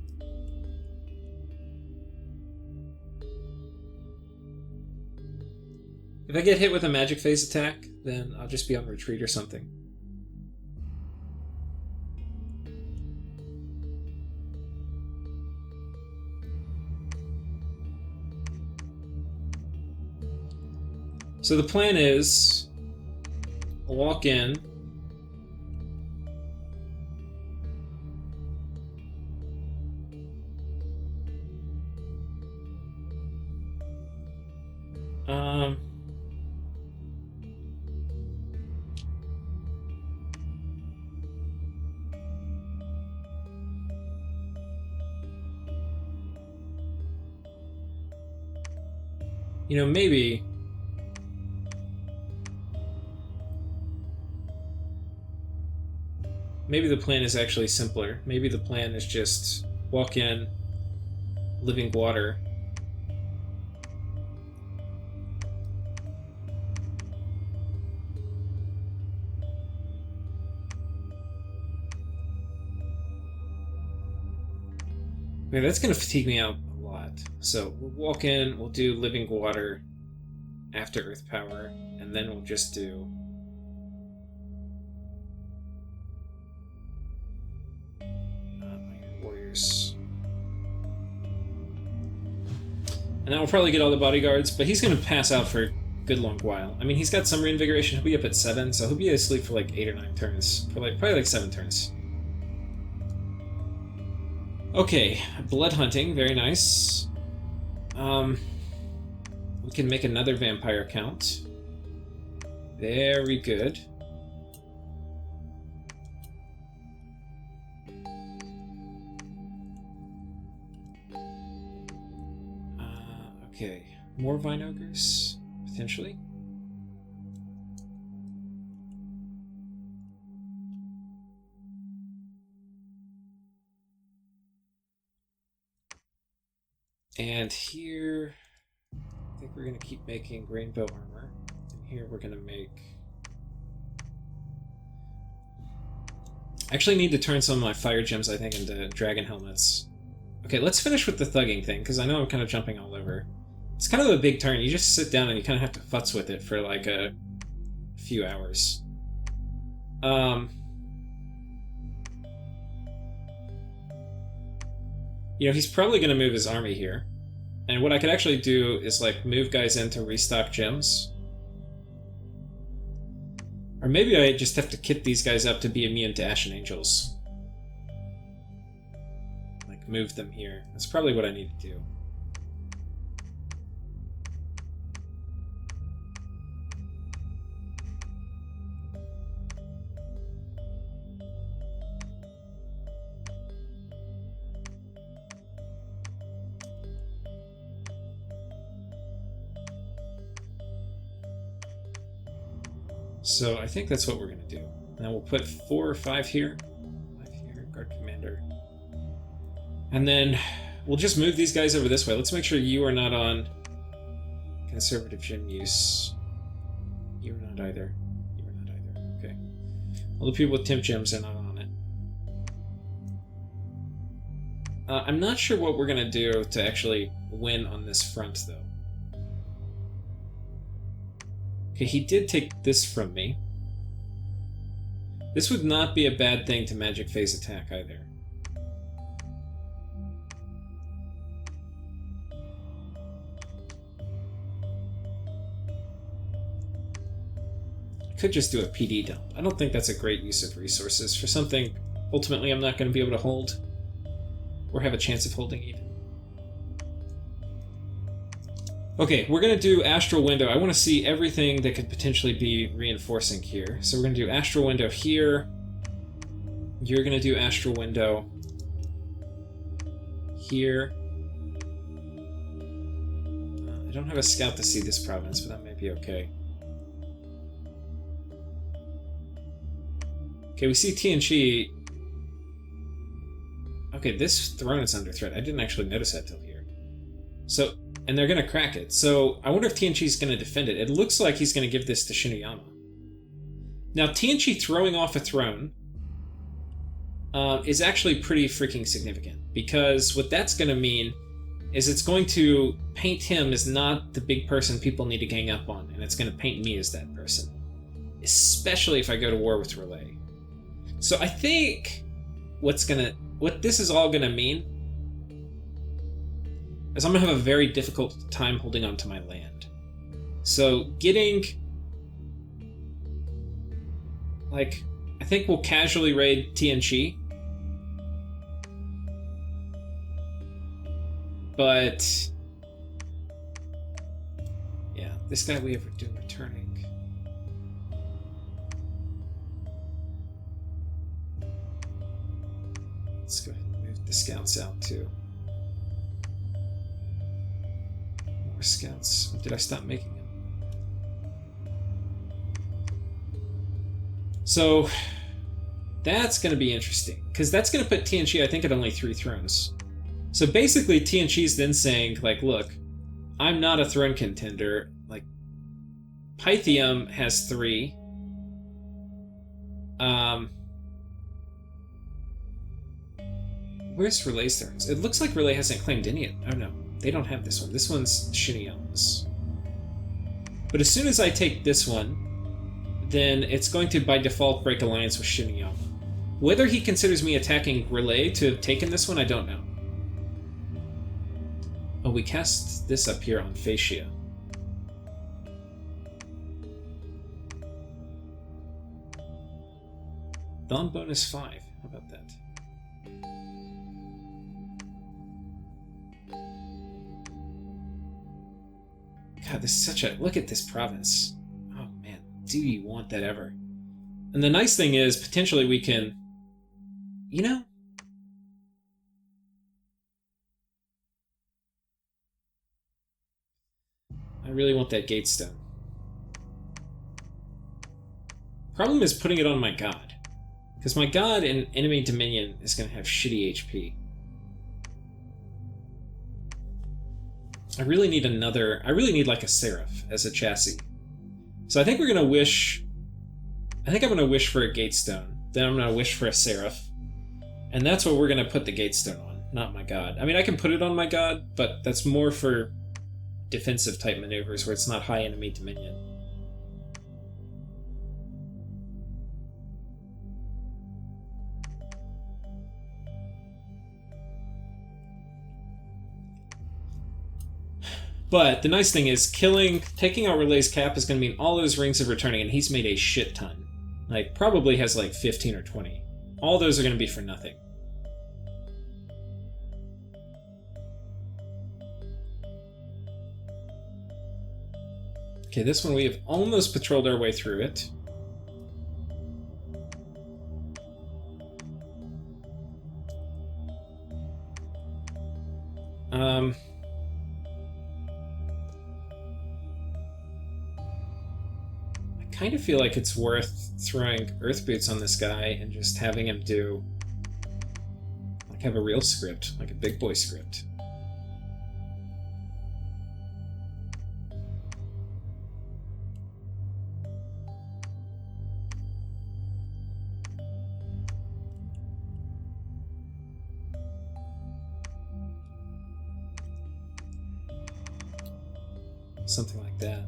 If I get hit with a magic phase attack, then I'll just be on retreat or something. So the plan is, I'll walk in, Um... You know, maybe... Maybe the plan is actually simpler. Maybe the plan is just walk in, living water. Okay, that's going to fatigue me out a lot. So we'll walk in, we'll do living water after earth power, and then we'll just do... warriors. And then we'll probably get all the bodyguards, but he's going to pass out for a good long while. I mean, he's got some reinvigoration, he'll be up at 7, so he'll be asleep for like 8 or 9 turns. For like probably like 7 turns. Okay, blood hunting, very nice. We can make another vampire count. Very good. Okay, more vine ogres, potentially. And here, I think we're going to keep making rainbow armor. And here we're going to make... I actually need to turn some of my fire gems, I think, into dragon helmets. Okay, let's finish with the thugging thing, because I know I'm kind of jumping all over. It's kind of a big turn. You just sit down and you kind of have to futz with it for like a few hours. You know, he's probably going to move his army here. And what I could actually do is like move guys in to restock gems. Or maybe I just have to kit these guys up to be immune to Ashen Angels. Like move them here. That's probably what I need to do. So I think that's what we're going to do. Now we'll put 4 or 5 here. 5 here, guard commander. And then we'll just move these guys over this way. Let's make sure you are not on conservative gem use. You are not either. You are not either. Okay. All the people with temp gems are not on it. I'm not sure what we're going to do to actually win on this front, though. Okay, he did take this from me. This would not be a bad thing to magic phase attack either. I could just do a PD dump. I don't think that's a great use of resources for something ultimately I'm not going to be able to hold. Or have a chance of holding even. Okay, we're going to do Astral Window. I want to see everything that could potentially be reinforcing here. So we're going to do Astral Window here. You're going to do Astral Window here. I don't have a scout to see this province, but that may be okay. Okay, we see TNG. Okay, this throne is under threat. I didn't actually notice that till here. So... And they're going to crack it. So I wonder if TNG's going to defend it. It looks like he's going to give this to Shinuyama. Now, TNG throwing off a throne is actually pretty freaking significant. Because what that's going to mean is it's going to paint him as not the big person people need to gang up on. And it's going to paint me as that person. Especially if I go to war with Relay. So I think what this is all going to mean is I'm going to have a very difficult time holding on to my land. So getting... Like, I think we'll casually raid TNG. But... Yeah, This guy we ever doing returning. Let's go ahead and move the scouts out too. More scouts. Did I stop making them? So that's going to be interesting, because that's going to put TNG, I think, at only 3 thrones. So basically, TNG's then saying, like, look, I'm not a throne contender. Like, Pythium has 3. Where's Relay's thrones? It looks like Relay hasn't claimed any. Oh no, they don't have this one. This one's Shinion's. But as soon as I take this one, then it's going to, by default, break alliance with Shiniyama. Whether he considers me attacking Relay to have taken this one, I don't know. Oh, we cast this up here on Fascia. Dawn bonus 5. How about that? God, this is such a... Look at this province. Oh, man. Do you want that ever? And the nice thing is, potentially we can... You know? I really want that Gatestone. Problem is putting it on my god. Because my god in enemy dominion is going to have shitty HP. I really need another... I really need like a Seraph as a chassis. So I think we're going to wish... I think I'm going to wish for a Gatestone. Then I'm going to wish for a Seraph. And that's what we're going to put the Gatestone on, not my god. I mean, I can put it on my god, but that's more for defensive type maneuvers where it's not high enemy dominion. But the nice thing is, taking out Relay's cap is going to mean all those rings of returning, and he's made a shit ton. Like, probably has like 15 or 20. All those are going to be for nothing. Okay, this one we have almost patrolled our way through it. I kind of feel like it's worth throwing Earth Boots on this guy and just having him do... like, have a real script, like a big boy script. Something like that.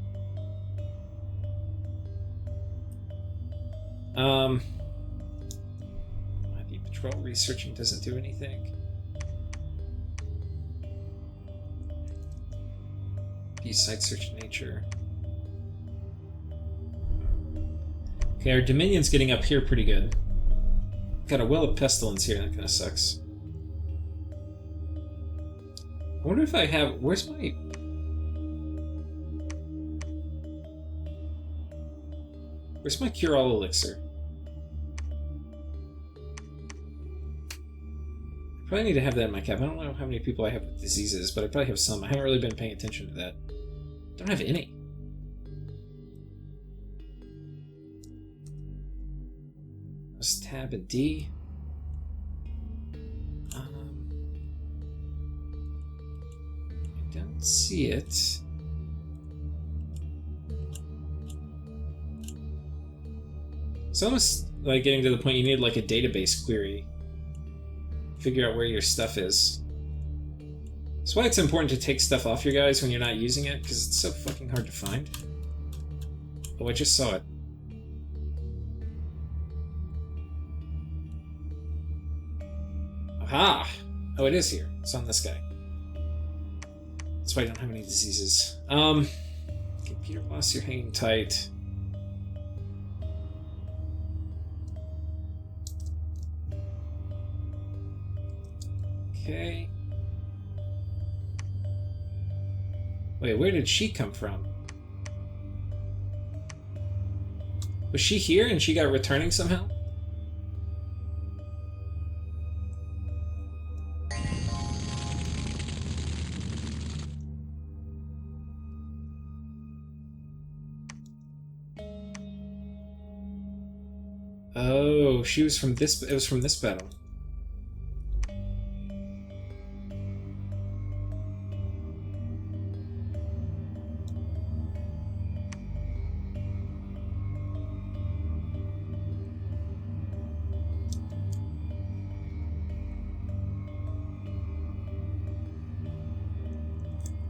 IP patrol researching doesn't do anything. Use site search nature. Okay, our Dominion's getting up here pretty good. Got a Well of Pestilence here, that kind of sucks. I wonder if I have... Where's my... Where's my Cure-All Elixir? I probably need to have that in my cap. I don't know how many people I have with diseases, but I probably have some. I haven't really been paying attention to that. Don't have any. Let's tab a D. I don't see it. It's almost like getting to the point you need like a database query. Figure out where your stuff is. That's why it's important to take stuff off your guys when you're not using it, because it's so fucking hard to find. Oh, I just saw it. Aha! Oh, it is here. It's on this guy. That's why I don't have any diseases. Okay, Peter Boss, you're hanging tight. Okay. Wait, where did she come from? Was she here and she got returning somehow? Oh, she was from this. It was from this battle.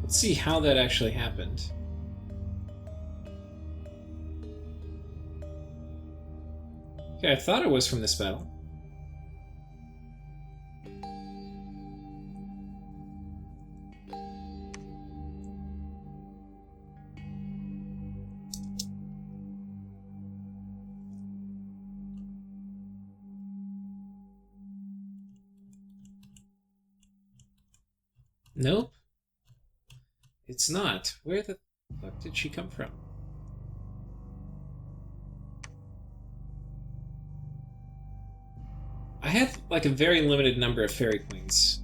Let's see how that actually happened. Okay, I thought it was from this battle. Nope. It's not. Where the fuck did she come from? I had like a very limited number of fairy queens.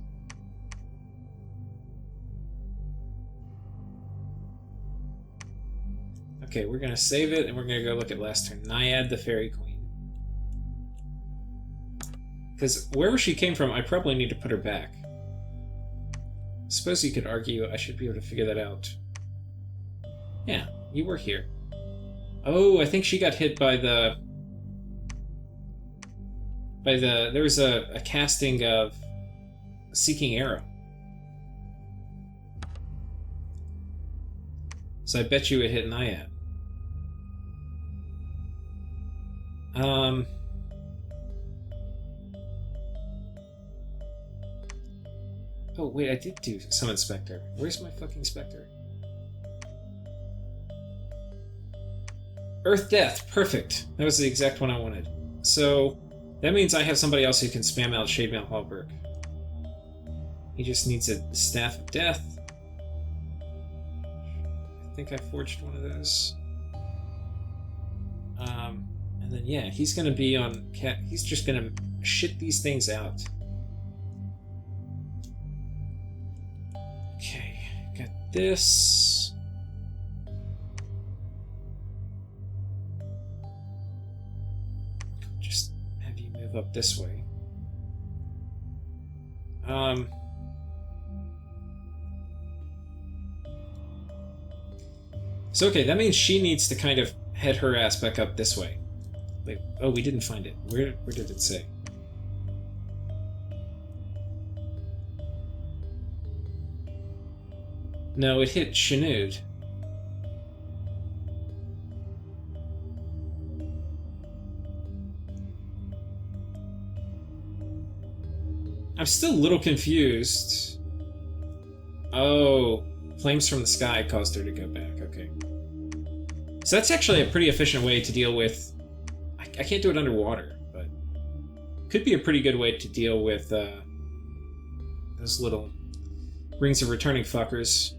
Okay, we're gonna save it and we're gonna go look at last turn. Naiad the fairy queen. Because wherever she came from, I probably need to put her back. I suppose you could argue I should be able to figure that out. Yeah, you were here. Oh, I think she got hit by the... there was a casting of Seeking Arrow. So I bet you it hit Naiad. Oh, wait, I did do Summon Spectre. Where's my fucking Spectre? Earth Death, perfect. That was the exact one I wanted. So, that means I have somebody else who can spam out Shademail Hallberg. He just needs a Staff of Death. I think I forged one of those. And then, yeah, he's gonna be on... He's just gonna shit these things out. Okay, got this. Just have you move up this way. So okay, that means she needs to kind of head her ass back up this way. Wait, oh, we didn't find it. Where did it say? No, it hit Shanud. I'm still a little confused. Oh, flames from the sky caused her to go back. Okay. So that's actually a pretty efficient way to deal with... I can't do it underwater, but... Could be a pretty good way to deal with those little rings of returning fuckers.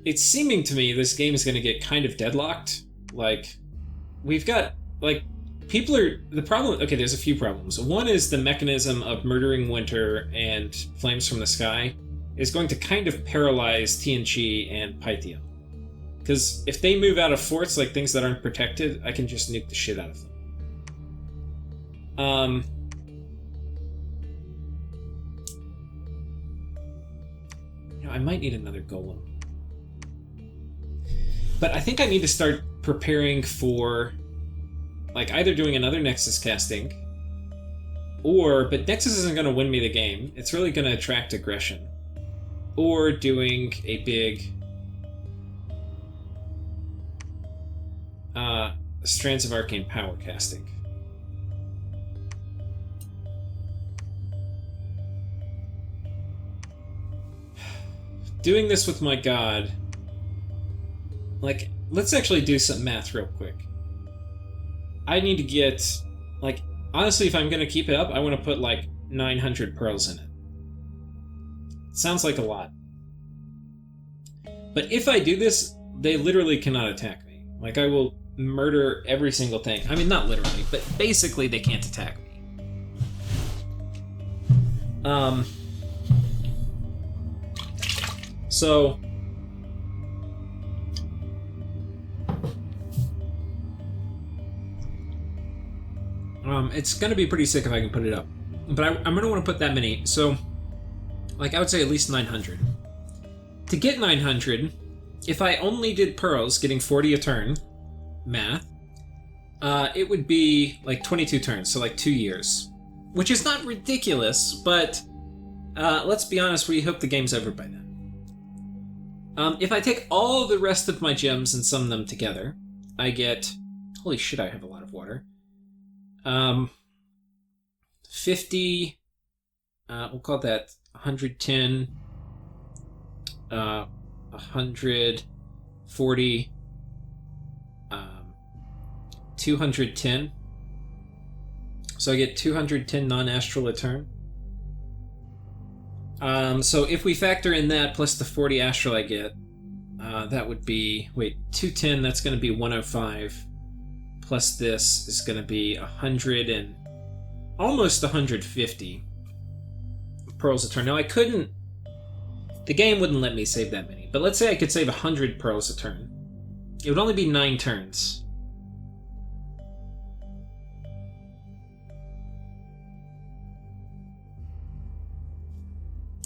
It's seeming to me this game is going to get kind of deadlocked. Like, we've got, like, people are... The problem... Okay, there's a few problems. One is the mechanism of Murdering Winter and Flames from the Sky is going to kind of paralyze Tianchi and Pythia. Because if they move out of forts, like things that aren't protected, I can just nuke the shit out of them. You know, I might need another golem. But I think I need to start preparing for, like, either doing another Nexus casting, or, but Nexus isn't going to win me the game. It's really going to attract aggression. Or doing a big Strands of Arcane Power casting. Doing this with my god... Like, let's actually do some math real quick. I need to get, like, honestly, if I'm going to keep it up, I want to put, like, 900 pearls in it. Sounds like a lot. But if I do this, they literally cannot attack me. Like, I will murder every single thing. I mean, not literally, but basically they can't attack me. So... it's gonna be pretty sick if I can put it up. But I'm gonna want to put that many, so... Like, I would say at least 900. To get 900, if I only did pearls, getting 40 a turn, math, it would be like 22 turns, so like 2 years. Which is not ridiculous, but let's be honest, we hope the game's over by then. If I take all the rest of my gems and sum them together, I get... Holy shit, I have a lot of water. 50... we'll call that 110... 140... 210. So I get 210 non-astral a turn. So if we factor in that plus the 40 astral I get, that would be... Wait, 210, that's going to be 105. Plus this is going to be 100 and... almost 150 pearls a turn. Now I couldn't... The game wouldn't let me save that many. But let's say I could save 100 pearls a turn. It would only be 9 turns.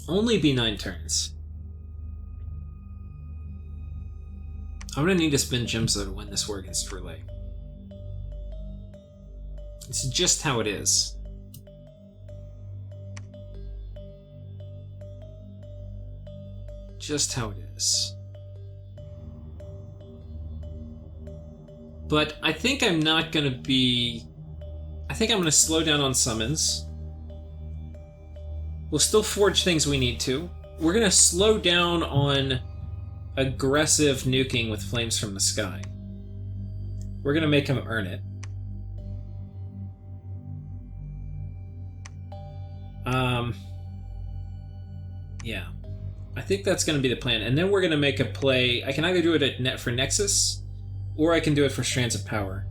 Only be 9 turns. I'm gonna need to spend gems though to win this war against Relay. It's just how it is. Just how it is. But I think I'm not gonna be... I think I'm gonna slow down on summons. We'll still forge things we need to. We're gonna slow down on aggressive nuking with flames from the sky. We're gonna make him earn it. Yeah. I think that's gonna be the plan. And then we're gonna make a play. I can either do it at net for Nexus, or I can do it for Strands of Power.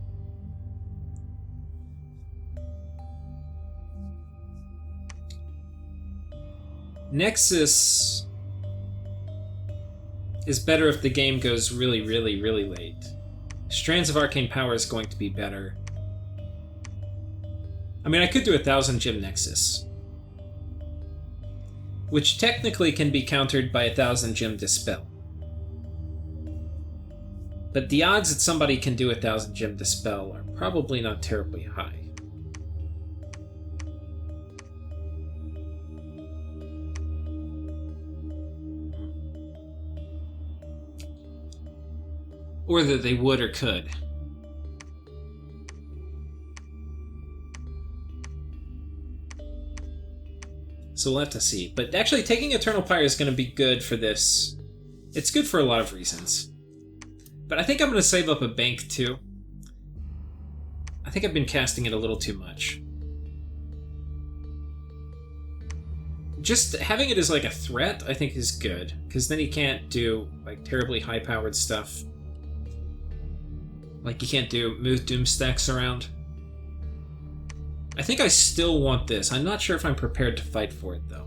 Nexus is better if the game goes really, really, really late. Strands of Arcane Power is going to be better. I mean, I could do 1,000 Gem Nexus, which technically can be countered by 1,000 Gem Dispel. But the odds that somebody can do 1,000 Gem Dispel are probably not terribly high. Or that they would or could. So we'll have to see. But actually, taking Eternal Pyre is going to be good for this. It's good for a lot of reasons. But I think I'm going to save up a bank, too. I think I've been casting it a little too much. Just having it as, like, a threat, I think is good. Because then he can't do, like, terribly high-powered stuff. Like, you can't move Doom stacks around. I think I still want this. I'm not sure if I'm prepared to fight for it, though.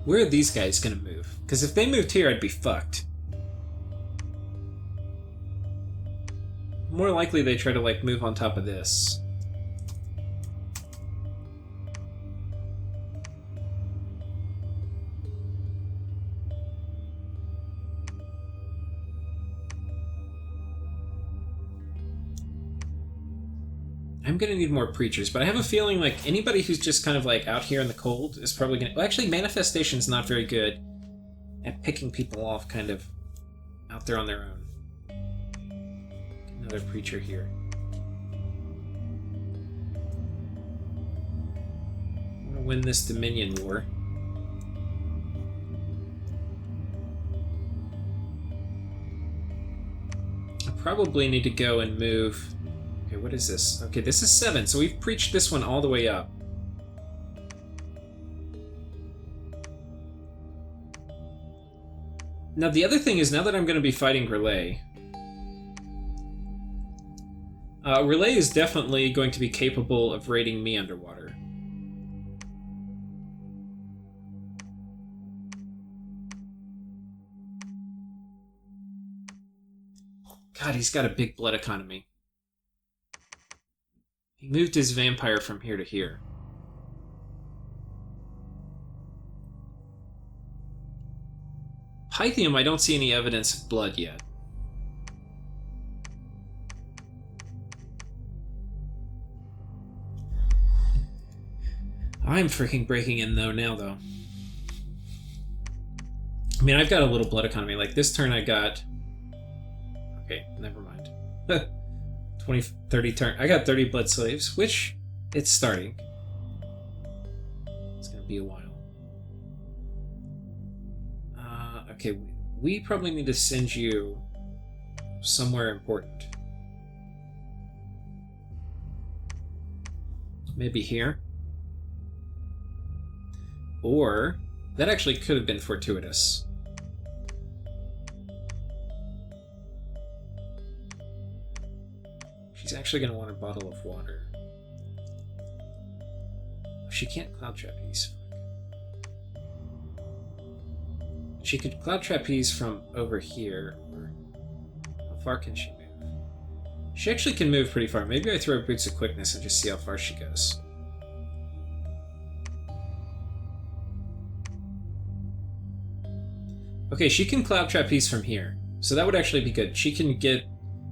Where are these guys gonna move? Because if they moved here, I'd be fucked. More likely they try to, like, move on top of this. I'm gonna need more preachers, but I have a feeling, like, anybody who's just kind of, like, out here in the cold is probably gonna... Well, actually, Manifestation's not very good at picking people off kind of out there on their own. Another preacher here. I wonder win this Dominion War. I probably need to go and move... Okay, what is this? Okay, this is 7, so we've preached this one all the way up. Now, the other thing is, now that I'm going to be fighting Relay... Relay is definitely going to be capable of raiding me underwater. God, he's got a big blood economy. He moved his vampire from here to here. Pythium, I don't see any evidence of blood yet. I'm freaking breaking in though now, though. I mean, I've got a little blood economy. Like this turn I got... Okay, never mind. 20, 30 turn. I got 30 blood slaves, which it's starting. It's gonna be a while. Okay, we probably need to send you somewhere important. Maybe here? Or, that actually could have been fortuitous. She's actually going to want a bottle of water. She can't cloud trapeze. She could cloud trapeze from over here. Or how far can she move? She actually can move pretty far. Maybe I throw Boots of Quickness and just see how far she goes. Okay, she can cloud trapeze from here. So that would actually be good. She can get...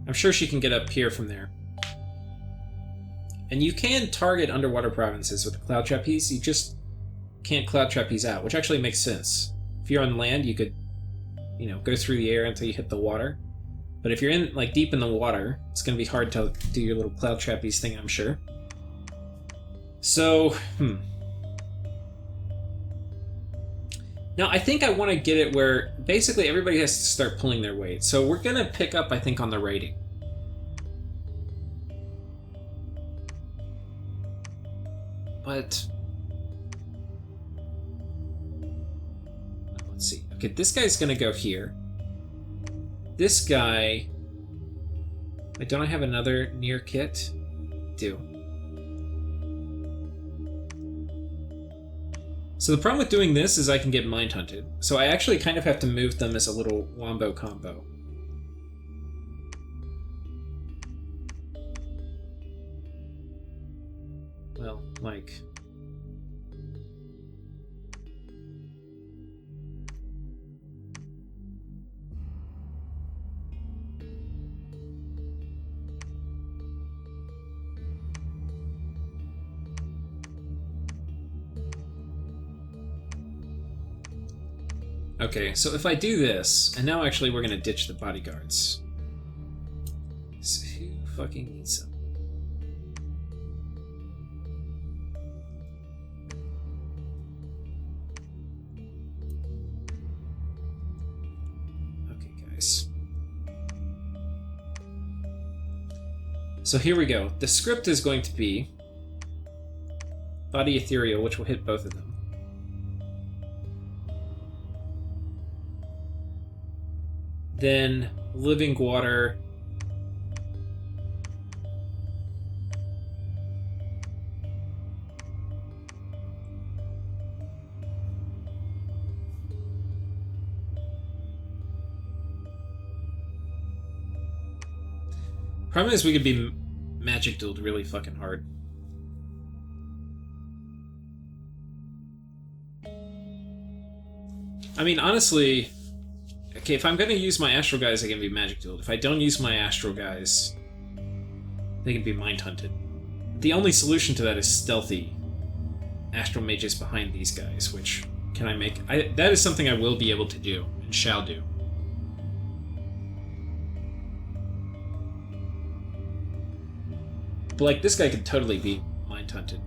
I'm sure she can get up here from there. And you can target underwater provinces with the cloud trapeze. You just can't cloud trapeze out, which actually makes sense. If you're on land, you could, you know, go through the air until you hit the water. But if you're in, like, deep in the water, it's going to be hard to do your little cloud trapeze thing, I'm sure. So, Now, I think I want to get it where basically everybody has to start pulling their weight. So we're going to pick up, I think, on the rating. But... let's see. Okay, this guy's going to go here. This guy... Wait, don't I have another near kit? Do. So the problem with doing this is I can get mind hunted. So I actually kind of have to move them as a little wombo combo. Well, like... Okay, so if I do this, and now actually we're gonna ditch the bodyguards. So who fucking needs them? Okay, guys. So here we go. The script is going to be Body Ethereal, which will hit both of them. Then Living Water. Problem is we could be magic dueled really fucking hard. I mean, honestly... Okay, if I'm going to use my Astral Guys, they can be Magic Dueled. If I don't use my Astral Guys, they can be Mind Hunted. The only solution to that is stealthy Astral Mages behind these guys, which can I make... that is something I will be able to do, and shall do. But, like, this guy could totally be Mind Hunted.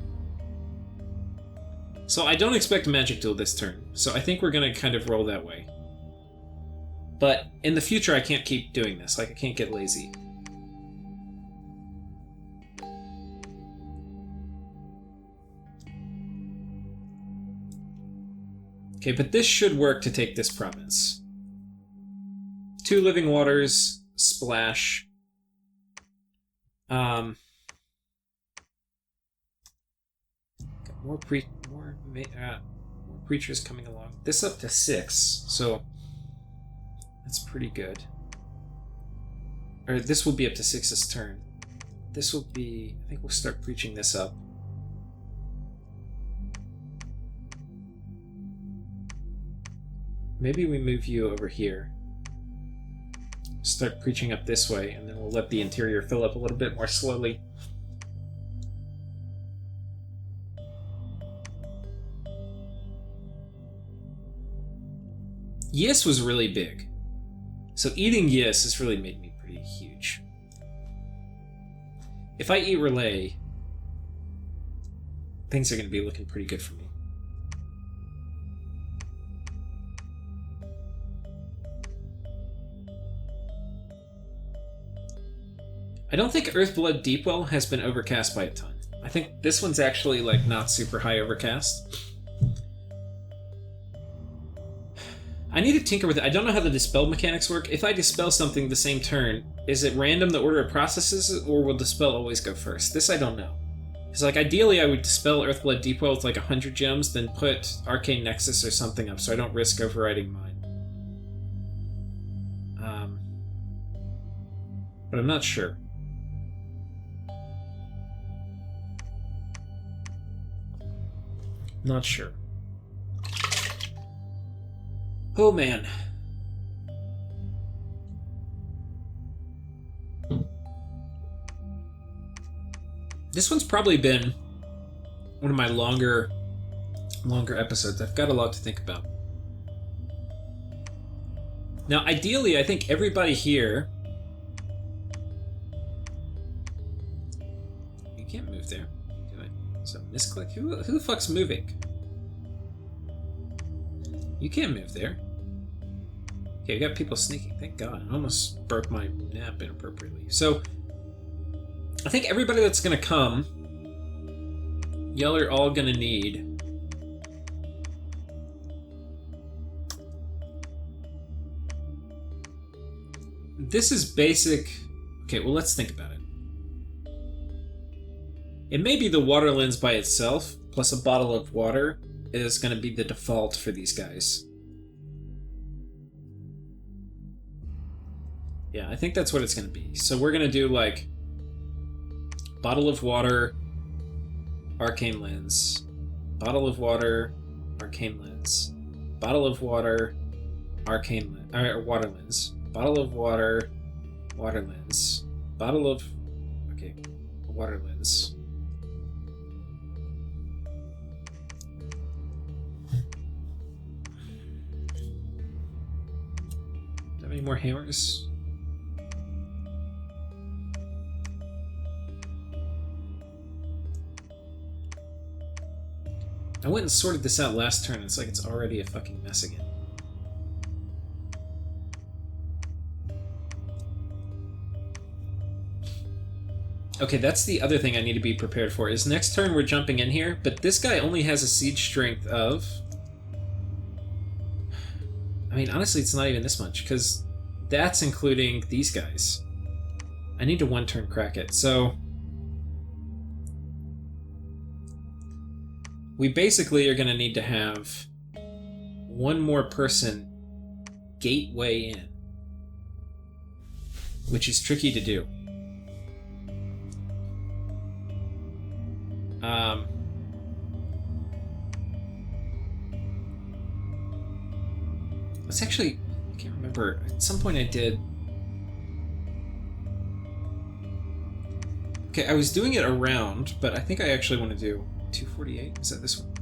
So I don't expect a magic duel this turn, so I think we're going to kind of roll that way. But in the future, I can't keep doing this. Like, I can't get lazy. Okay, but this should work to take this province. 2 living waters, splash. Got more preachers coming along. This up to 6, so that's pretty good. Or this will be up to 6 this turn. This will be... I think we'll start preaching this up. Maybe we move you over here. Start preaching up this way, and then we'll let the interior fill up a little bit more slowly. Yis was really big. So eating Yis has really made me pretty huge. If I eat Relay, things are going to be looking pretty good for me. I don't think Earthblood Deepwell has been overcast by a ton. I think this one's actually, like, not super high overcast. I need to tinker with it. I don't know how the dispel mechanics work. If I dispel something the same turn, is it random the order it processes, or will dispel always go first? This I don't know. Because, like, ideally I would dispel Earthblood Deepwell with, like, 100 gems, then put Arcane Nexus or something up so I don't risk overriding mine. But I'm not sure. Not sure. Oh man. This one's probably been one of my longer episodes. I've got a lot to think about. Now, ideally, I think everybody here... You can't move there. So misclick. Who the fuck's moving? You can't move there. Okay, we got people sneaking. Thank God. I almost broke my nap inappropriately. So, I think everybody that's gonna come, y'all are all gonna need... This is basic... Okay, well, let's think about it. It may be the water lens by itself, plus a bottle of water, is going to be the default for these guys. Yeah, I think that's what it's going to be. So we're going to do, like, bottle of water, arcane lens, bottle of water, arcane lens, bottle of water, arcane lens, or water lens, bottle of water, water lens, bottle of... Okay, water lens. Any more hammers? I went and sorted this out last turn. It's like it's already a fucking mess again. Okay, that's the other thing I need to be prepared for, is next turn we're jumping in here, but this guy only has a siege strength of... I mean, honestly, it's not even this much, because that's including these guys. I need to one-turn crack it, so... We basically are going to need to have one more person gateway in, which is tricky to do. Let's actually... I can't remember. At some point I did... Okay, I was doing it around, but I think I actually want to do 248. Is that this one?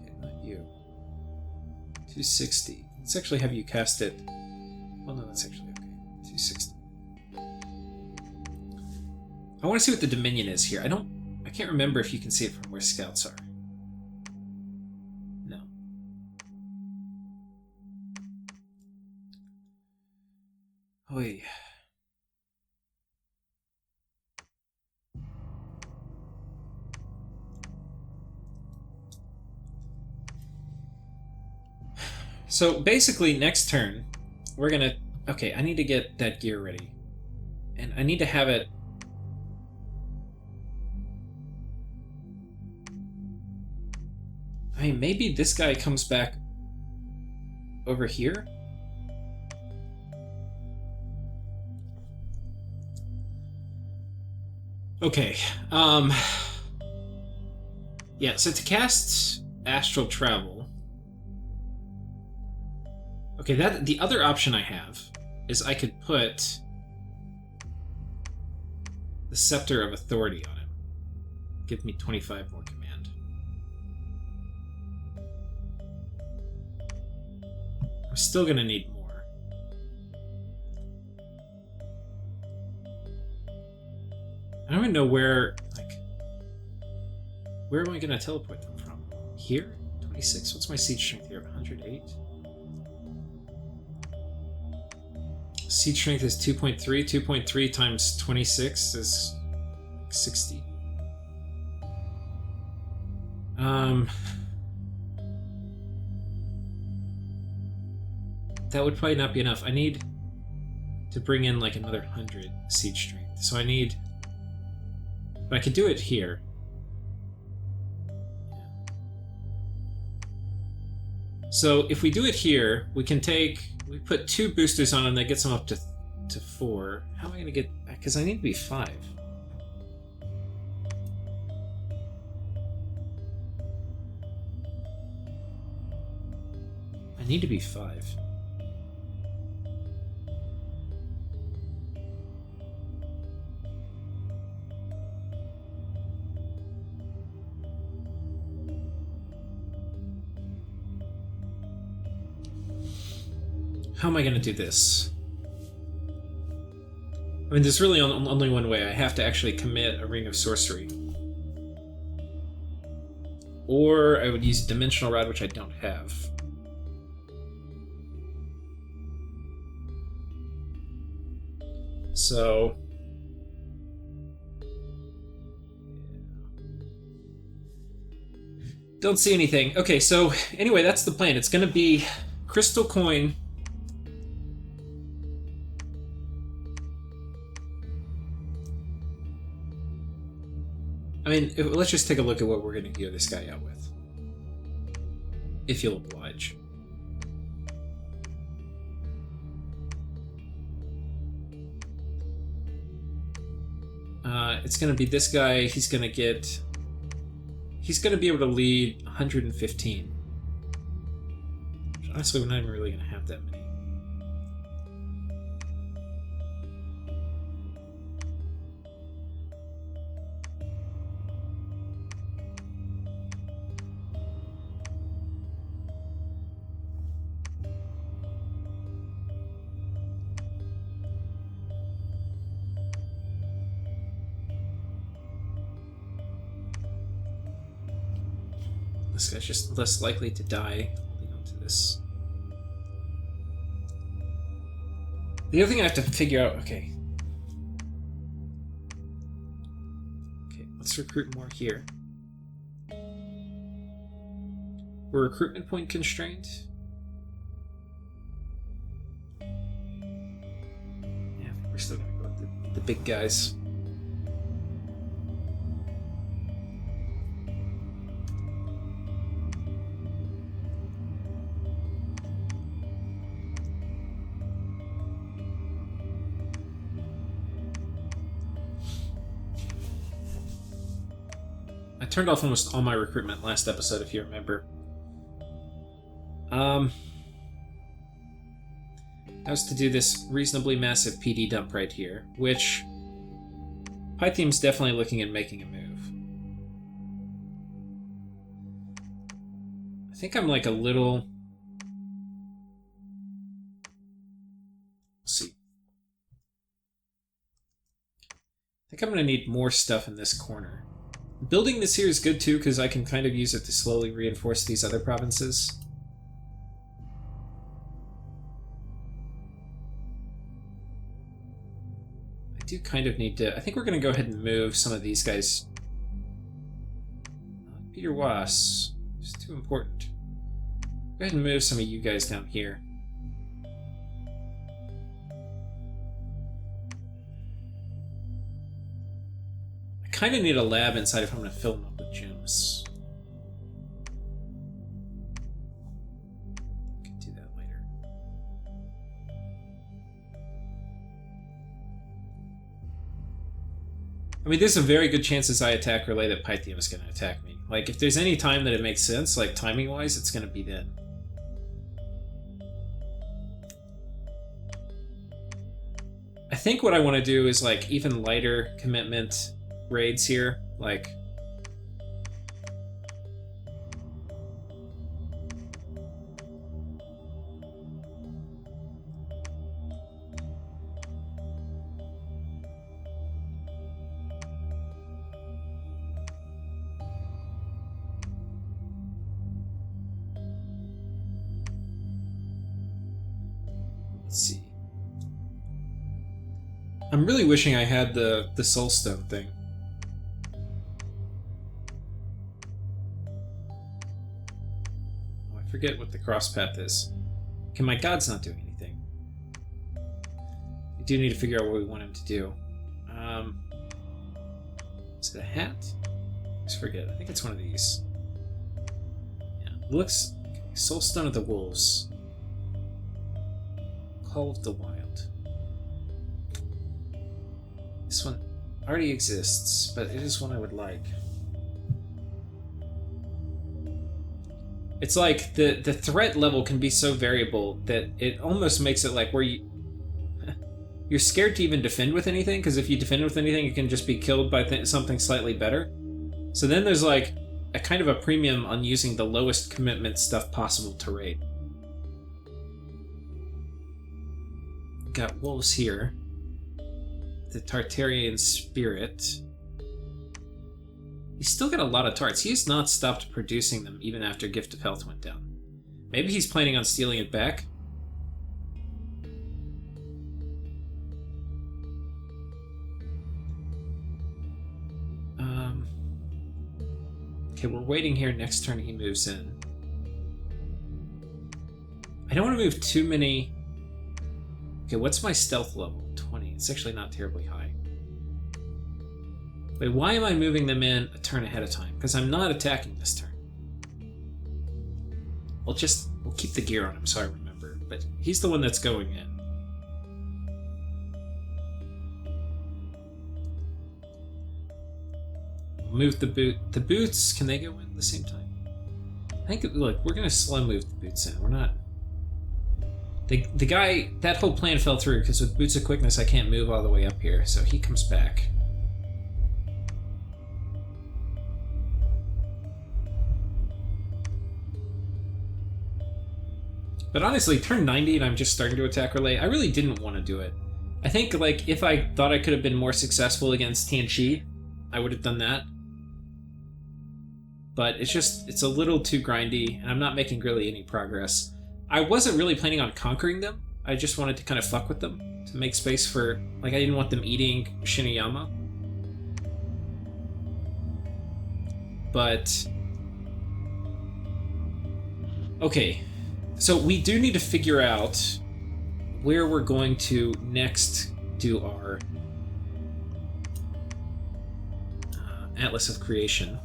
Okay, not you. 260. Let's actually have you cast it. Well, no, that's actually okay. 260. I want to see what the Dominion is here. I don't can't remember if you can see it from where scouts are. No. Oy. So basically, next turn, we're gonna... Okay, I need to get that gear ready. And I need to have it... I mean, maybe this guy comes back over here? Okay, yeah, so to cast Astral Travel... Okay, that the other option I have is I could put the Scepter of Authority on him. Give me 25 more command. I'm still gonna need more. I don't even know where, like... Where am I gonna teleport them from? Here? 26? What's my siege strength here? 108? Siege strength is 2.3. 2.3 times 26 is 60. That would probably not be enough. I need to bring in like another 100 siege strength. So I need... But I could do it here. So if we do it here, we can take... We put 2 boosters on him, that gets him up to 4. How am I going to get... Because I need to be 5. I need to be 5. How am I going to do this? I mean, there's really only one way. I have to actually commit a Ring of Sorcery. Or I would use Dimensional Rod, which I don't have. So... Don't see anything. Okay, so anyway, that's the plan. It's going to be Crystal Coin... I mean, let's just take a look at what we're going to gear this guy out with. If you'll oblige. It's going to be this guy. He's going to get... He's going to be able to lead 115. Honestly, we're not even really going to have that many. This guy's just less likely to die holding on to this. The other thing I have to figure out... Okay. Okay, let's recruit more here. We're recruitment point constrained. Yeah, I think we're still gonna go with the big guys. I turned off almost all my recruitment last episode, if you remember. I was to do this reasonably massive PD dump right here, which Pythium's definitely looking at making a move. I think I'm like a little... Let's see. I think I'm going to need more stuff in this corner. Building this here is good too, because I can kind of use it to slowly reinforce these other provinces. I do kind of need to... I think we're going to go ahead and move some of these guys. Peter Was. It's too important. Go ahead and move some of you guys down here. I kind of need a lab inside if I'm going to fill them up with gems. I can do that later. I mean, there's a very good chance as I attack Relay that Pythium is going to attack me. Like, if there's any time that it makes sense, like timing-wise, it's going to be then. I think what I want to do is, like, even lighter commitment raids here. Like... Let's see. I'm really wishing I had the Soulstone thing. Oh, I forget what the cross path is. Okay, my god's not doing anything. We do need to figure out what we want him to do. Is it a hat? I just forget. I think it's one of these. Yeah, it looks... Okay, Soulstone of the Wolves. Call of the Wild. This one already exists, but it is one I would like. It's like the threat level can be so variable that it almost makes it like where you're scared to even defend with anything, because if you defend with anything, you can just be killed by something slightly better. So then there's like a kind of a premium on using the lowest commitment stuff possible to raid. Got wolves here. The Tartarian spirit. He's still got a lot of tarts. He has not stopped producing them even after Gift of Health went down. Maybe he's planning on stealing it back. Okay, we're waiting here. Next turn he moves in. I don't want to move too many... Okay, what's my stealth level? 20. It's actually not terribly high. Wait, why am I moving them in a turn ahead of time? Because I'm not attacking this turn. We'll keep the gear on him so I remember. But he's the one that's going in. Move the boot. The boots, can they go in at the same time? I think, look, we're going to slow move the boots in. We're not... The guy, that whole plan fell through because with Boots of Quickness I can't move all the way up here, so he comes back. But honestly, turn 90 and I'm just starting to attack Relay. I really didn't want to do it. I think, like, if I thought I could have been more successful against Tianqi, I would have done that. But it's a little too grindy, and I'm not making really any progress. I wasn't really planning on conquering them. I just wanted to kind of fuck with them to make space for... Like, I didn't want them eating Shiniyama. But... Okay. So we do need to figure out where we're going to next do our Atlas of Creation.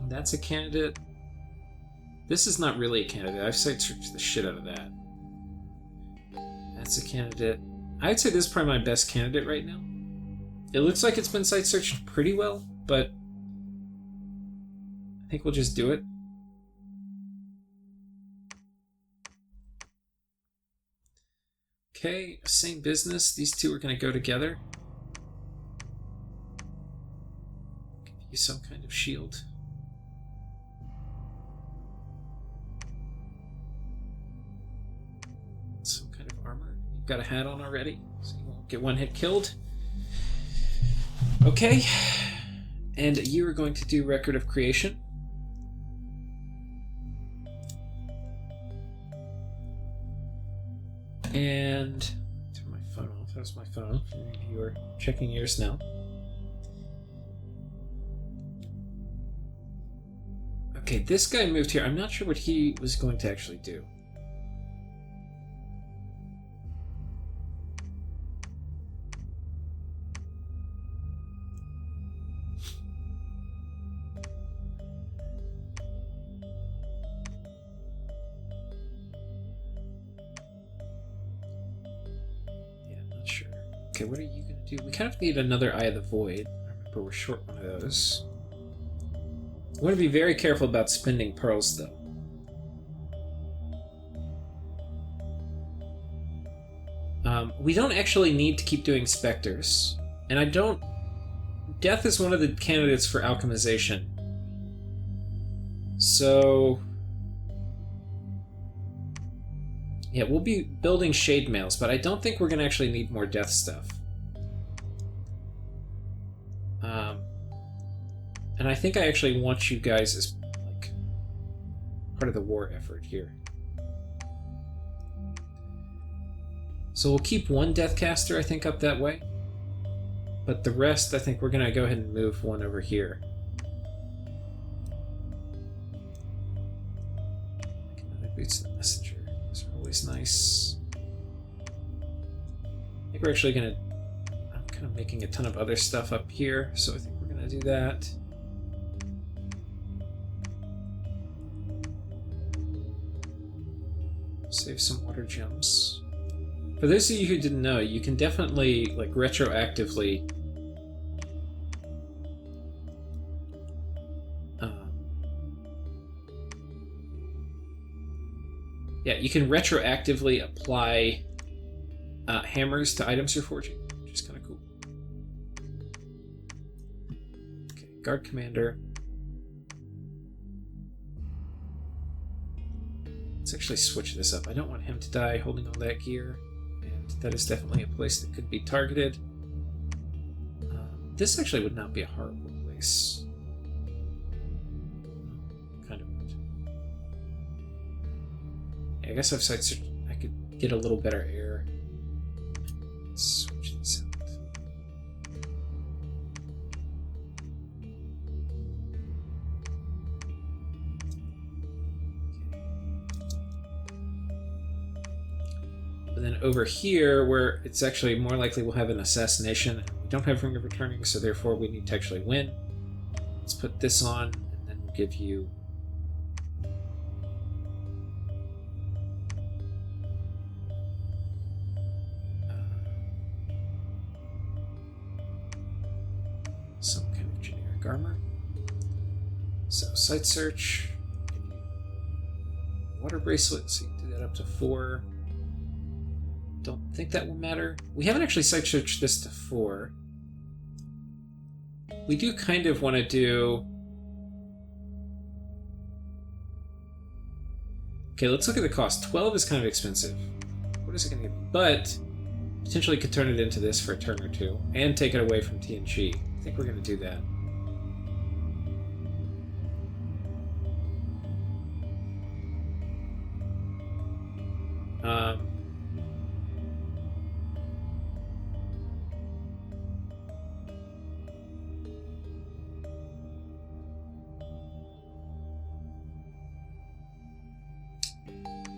That's a candidate. This is not really a candidate. I've site searched the shit out of that. That's a candidate. I would say this is probably my best candidate right now. It looks like it's been site searched pretty well, but I think we'll just do it. Okay, same business. These two are going to go together. Give you some kind of shield. Some kind of armor. You've got a hat on already, so you won't get one hit killed. Okay. And you are going to do Record of Creation. And turn my phone off. That's my phone. You are checking yours now. Okay, this guy moved here. I'm not sure what he was going to actually do. Okay, what are you going to do? We kind of need another Eye of the Void. I remember we're short one of those. We want to be very careful about spending pearls, though. We don't actually need to keep doing specters. And I don't... Death is one of the candidates for alchemization. So... yeah, we'll be building shade mails, but I don't think we're going to actually need more death stuff. And I think I actually want you guys as, like, part of the war effort here. So we'll keep one Deathcaster, I think, up that way. But the rest, I think we're going to go ahead and move one over here. Another Boots of the Messenger. Always nice. I think we're actually gonna... I'm kind of making a ton of other stuff up here, so I think we're gonna do that. Save some water gems. For those of you who didn't know, you can definitely, like, retroactively... yeah, you can retroactively apply hammers to items you're forging, which is kind of cool. Okay, Guard Commander. Let's actually switch this up. I don't want him to die holding all that gear, and that is definitely a place that could be targeted. This actually would not be a horrible place. Kind of would. I guess I've side searched. I could get a little better air. Let's switch this out. But then over here, where it's actually more likely we'll have an assassination, we don't have Ring of Returning, so therefore we need to actually win. Let's put this on, and then we'll give you... some kind of generic armor. So, sight search. Water bracelet, so you can do that up to 4. Don't think that will matter. We haven't actually sight searched this to 4. We do kind of want to do... okay, let's look at the cost. 12 is kind of expensive. What is it going to give me? But potentially could turn it into this for a turn or two, and take it away from TNG. I think we're going to do that.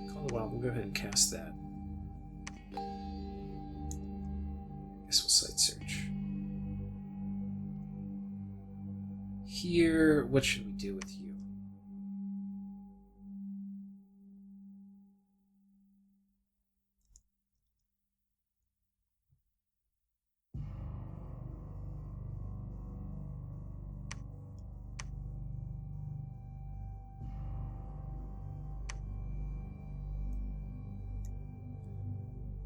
Call the Wild, we'll go ahead and cast that. I guess we'll sight search. Here, what should we do with you?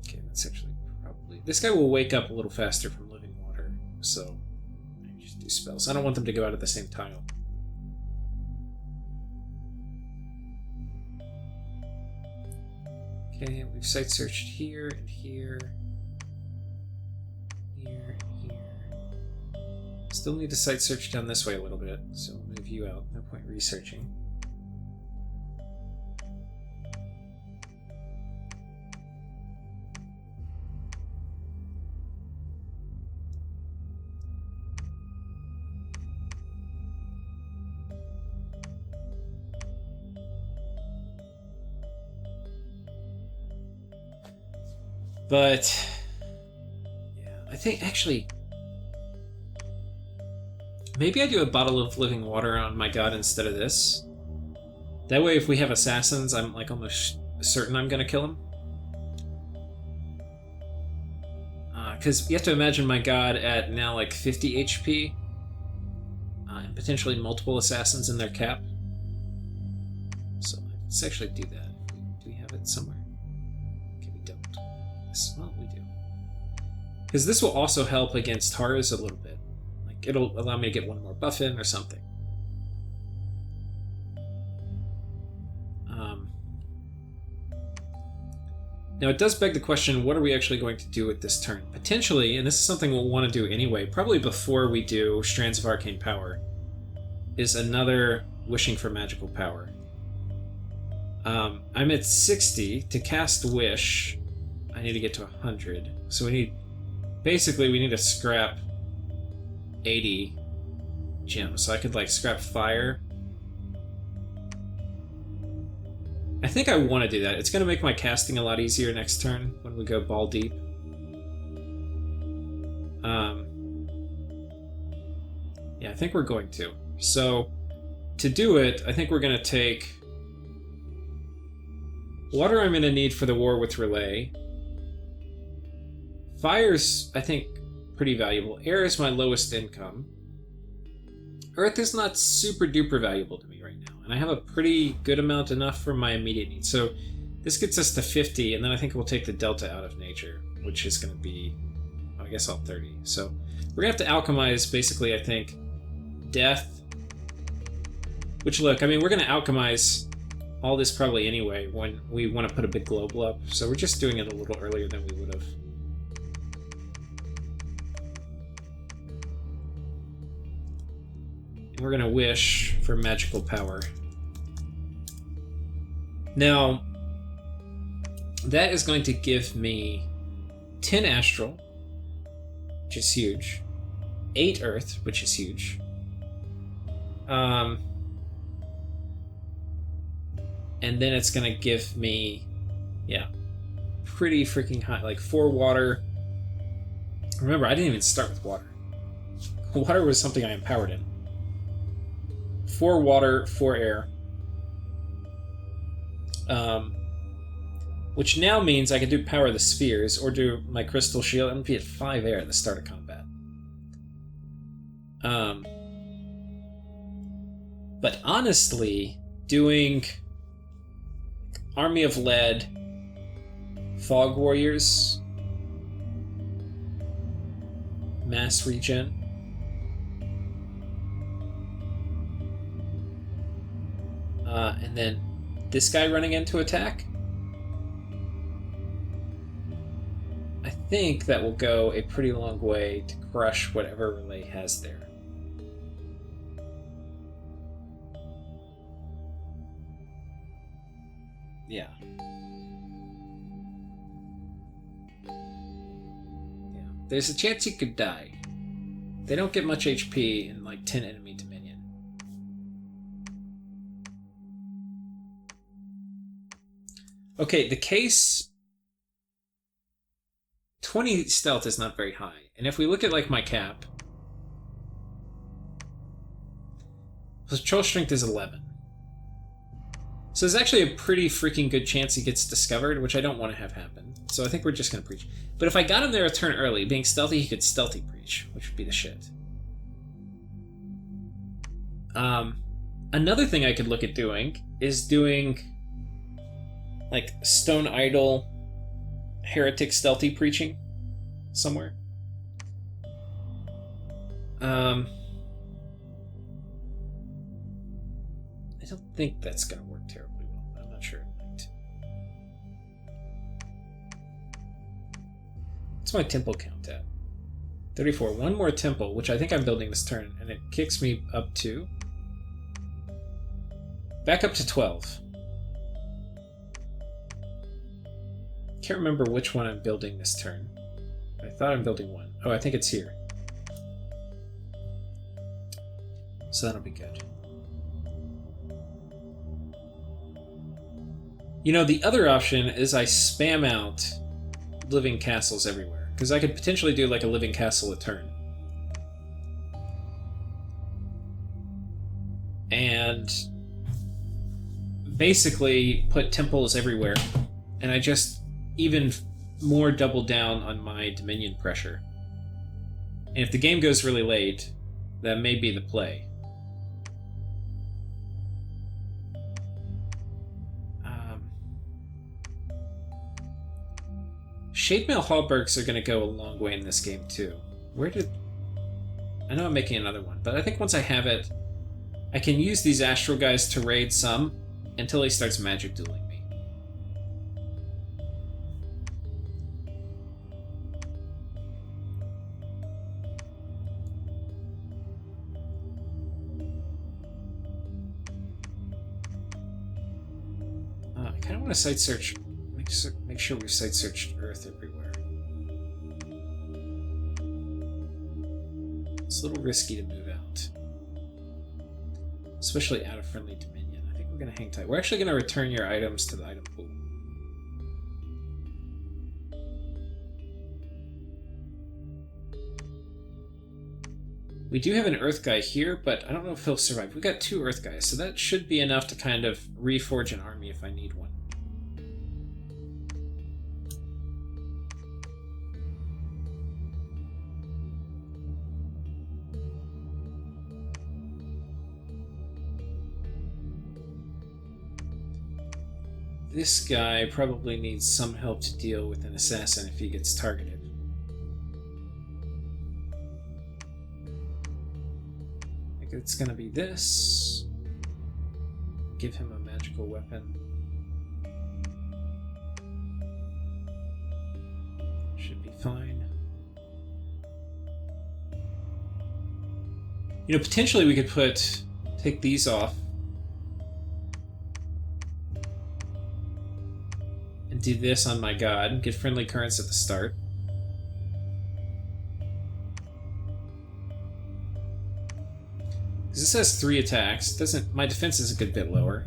Okay, that's actually probably... this guy will wake up a little faster from living water, so I just do spells. I don't want them to go out at the same tile. Okay, we've sight searched here and here. Here, here. Still need to site search down this way a little bit, so we'll move you out. No point researching. But yeah, I think actually maybe I do a bottle of living water on my god instead of this. That way if we have assassins, I'm like almost certain I'm gonna kill them. Because you have to imagine my god at now like 50 HP and potentially multiple assassins in their cap. So let's actually do that. Do we have it somewhere? Okay, we don't. Well, we do. Because this will also help against Taras a little bit. Like, it'll allow me to get one more buff in or something. Now, it does beg the question, what are we actually going to do with this turn? Potentially, and this is something we'll want to do anyway, probably before we do Strands of Arcane Power, is another Wishing for Magical Power. I'm at 60. To cast Wish, I need to get to 100. So we need to scrap 80 gems. So I could like scrap fire. I think I want to do that. It's going to make my casting a lot easier next turn when we go ball deep. Yeah, I think we're going to. So to do it, I think we're going to take water I'm going to need for the war with Relay. Fire's, I think, pretty valuable. Air is my lowest income. Earth is not super duper valuable to me right now, and I have a pretty good amount enough for my immediate needs. So this gets us to 50, and then I think we'll take the delta out of nature, which is going to be, I guess, all 30. So we're going to have to alchemize, basically, I think, death. Which, look, I mean, we're going to alchemize all this probably anyway when we want to put a big global up. So we're just doing it a little earlier than we would have. We're going to wish for magical power. Now, that is going to give me 10 astral, which is huge, 8 earth, which is huge, and then it's going to give me, yeah, pretty freaking high, like 4 water. Remember, I didn't even start with water. Water was something I empowered in. 4 water, 4 air. Which now means I can do Power of the Spheres or do my Crystal Shield. I'm going to be at 5 air at the start of combat. But honestly, doing Army of Lead, Fog Warriors, Mass Regen, and then this guy running in to attack. I think that will go a pretty long way to crush whatever Relay has there. Yeah. Yeah. There's a chance he could die. They don't get much HP in like 10 enemy to minion. Okay, the case 20 stealth is not very high. And if we look at like my cap, patrol strength is 11. So there's actually a pretty freaking good chance he gets discovered, which I don't want to have happen. So I think we're just going to preach. But if I got him there a turn early, being stealthy, he could stealthy preach, which would be the shit. Another thing I could look at doing is doing like Stone Idol heretic stealthy preaching somewhere. I don't think that's going to work terribly well, but I'm not sure it might. What's my temple count at? 34. One more temple, which I think I'm building this turn, and it kicks me up to... back up to 12. Can't remember which one I'm building this turn. I thought I'm building one. Oh, I think it's here. So that'll be good. You know, the other option is I spam out living castles everywhere, because I could potentially do like a living castle a turn. And basically put temples everywhere, and I just even more double down on my Dominion pressure. And if the game goes really late, that may be the play. Shademail Hallbergs are going to go a long way in this game too. Where did... I know I'm making another one, but I think once I have it, I can use these Astral guys to raid some until he starts magic dueling me. I kind of want to site search... Make sure we've site searched Earth everywhere. It's a little risky to move out. Especially out of friendly Dominion. I think we're going to hang tight. We're actually going to return your items to the item pool. We do have an Earth guy here, but I don't know if he'll survive. We've got 2 Earth guys, so that should be enough to kind of reforge an army if I need one. This guy probably needs some help to deal with an assassin if he gets targeted. I think it's going to be this. Give him a magical weapon. Should be fine. You know, potentially we could take these off. And do this on my god. Get friendly currents at the start. Because this has 3 attacks. My defense is a good bit lower.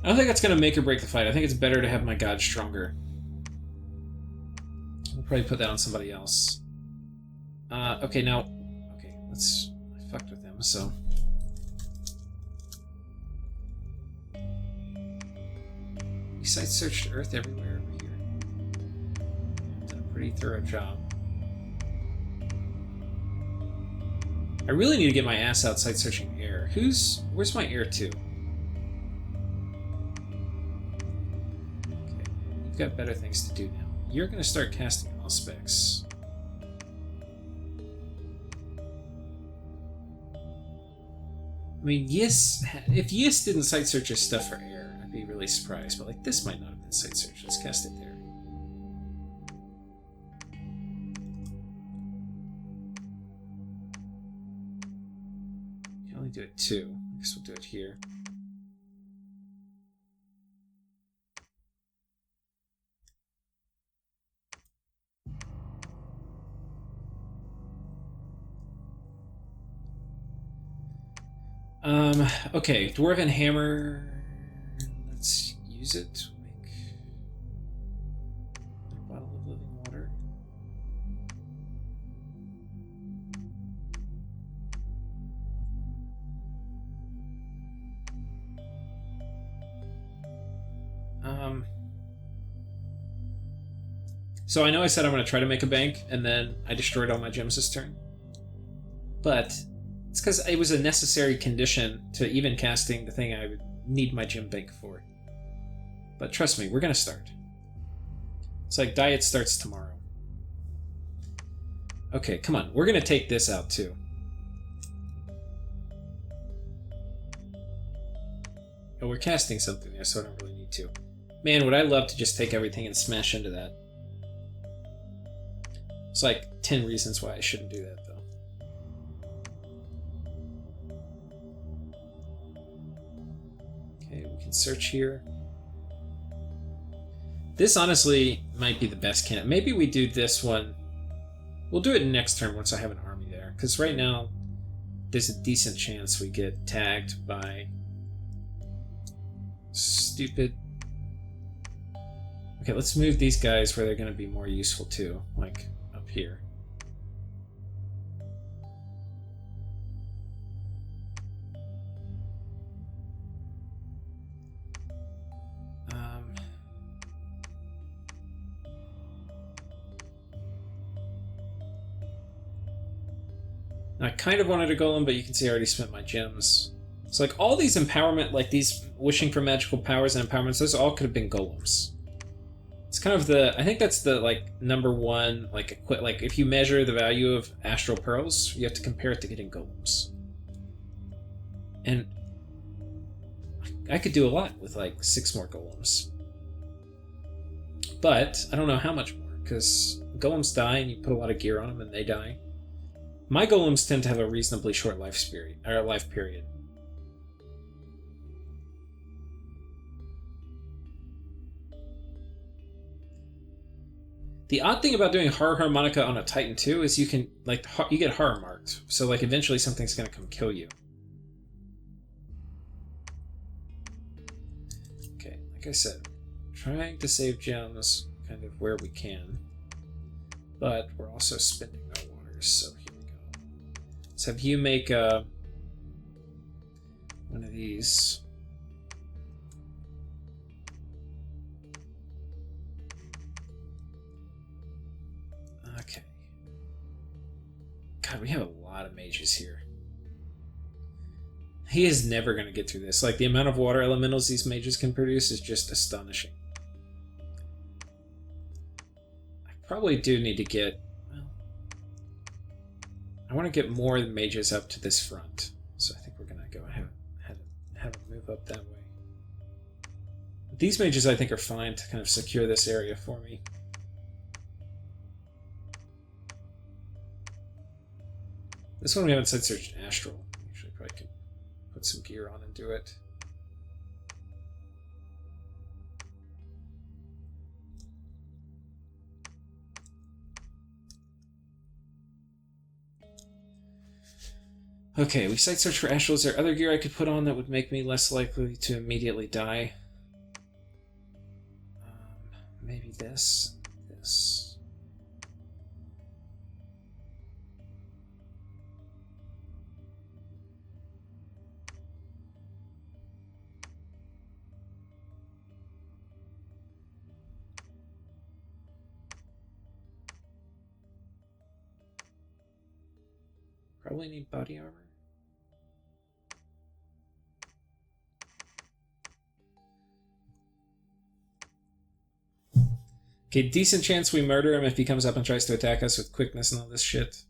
I don't think that's going to make or break the fight. I think it's better to have my god stronger. I'll probably put that on somebody else. Okay, now... Okay, I fucked with them, so... Site searched Earth everywhere over here. Done a pretty thorough job. I really need to get my ass out site searching air. Where's my air to? Okay, you've got better things to do now. You're gonna start casting Auspex. I mean, if Yis didn't site search his stuff for air, I'd be really surprised, but like this might not have been site search. Let's cast it there. You can only do it 2. I guess we'll do it here. Okay, Dwarven Hammer. Let's use it to make a bottle of living water. So I know I said I'm going to try to make a bank, and then I destroyed all my gems this turn. But it's because it was a necessary condition to even casting the thing I would need my gem bank for. But trust me, we're going to start. It's like diet starts tomorrow. Okay, come on. We're going to take this out too. Oh, we're casting something there, so I don't really need to. Man, would I love to just take everything and smash into that. It's like 10 reasons why I shouldn't do that, though. Okay, we can search here. This honestly might be the best candidate. Maybe we do this one. We'll do it next turn once I have an army there. Because right now, there's a decent chance we get tagged by stupid... Okay, let's move these guys where they're going to be more useful too. Like, up here. I kind of wanted a golem, but you can see I already spent my gems. So like all these empowerment, like these wishing for magical powers and empowerments, those all could have been golems. It's kind of the, I think that's the like number one, like if you measure the value of astral pearls, you have to compare it to getting golems. And I could do a lot with like 6 more golems. But I don't know how much more, because golems die and you put a lot of gear on them and they die. My golems tend to have a reasonably short life period. The odd thing about doing horror harmonica on a Titan 2 is you can you get horror marked, so like eventually something's gonna come kill you. Okay, like I said, trying to save gems kind of where we can, but we're also spending our waters, so here we go. Let's have you make one of these. Okay. God, we have a lot of mages here. He is never going to get through this. Like, the amount of water elementals these mages can produce is just astonishing. I probably do need to get... Well, I want to get more mages up to this front. So I think we're going to go ahead and have them move up that way. These mages, I think, are fine to kind of secure this area for me. This one we haven't side searched Astral. Actually, probably can put some gear on and do it. Okay, we side search for Astral. Is there other gear I could put on that would make me less likely to immediately die? Maybe this. This. Probably need body armor. Okay, decent chance we murder him if he comes up and tries to attack us with quickness and all this shit.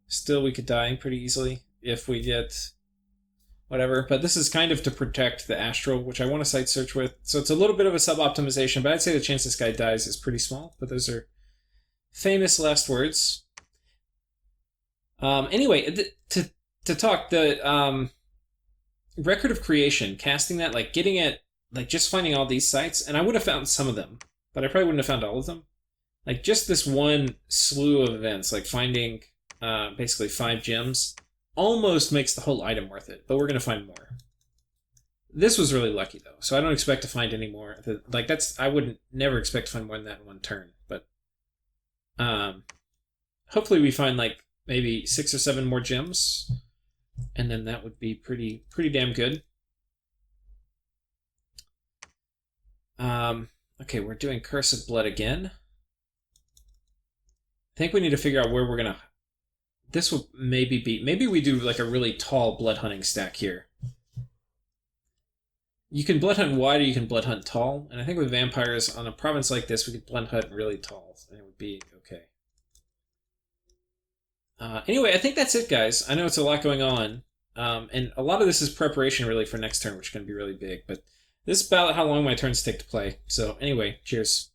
Still, we could die pretty easily if we get whatever, but this is kind of to protect the Astral, which I want to site search with, so it's a little bit of a sub-optimization, but I'd say the chance this guy dies is pretty small, but those are famous last words. Anyway, to talk, the record of creation, casting that, like getting it, like just finding all these sites, and I would have found some of them, but I probably wouldn't have found all of them. Like just this one slew of events, like finding basically 5 gems, almost makes the whole item worth it, but we're going to find more. This was really lucky though, so I don't expect to find any more. Like I wouldn't never expect to find more than that in one turn, but hopefully we find like maybe 6 or 7 more gems, and then that would be pretty damn good. Okay, we're doing Curse of Blood again. I think we need to figure out where we're gonna... This will maybe be... Maybe we do like a really tall blood hunting stack here. You can blood hunt wide or you can blood hunt tall, and I think with vampires on a province like this, we could blood hunt really tall, and it would be okay. Anyway, I think that's it, guys. I know it's a lot going on, and a lot of this is preparation really for next turn, which is going to be really big, but this is about how long my turns take to play. So anyway, cheers.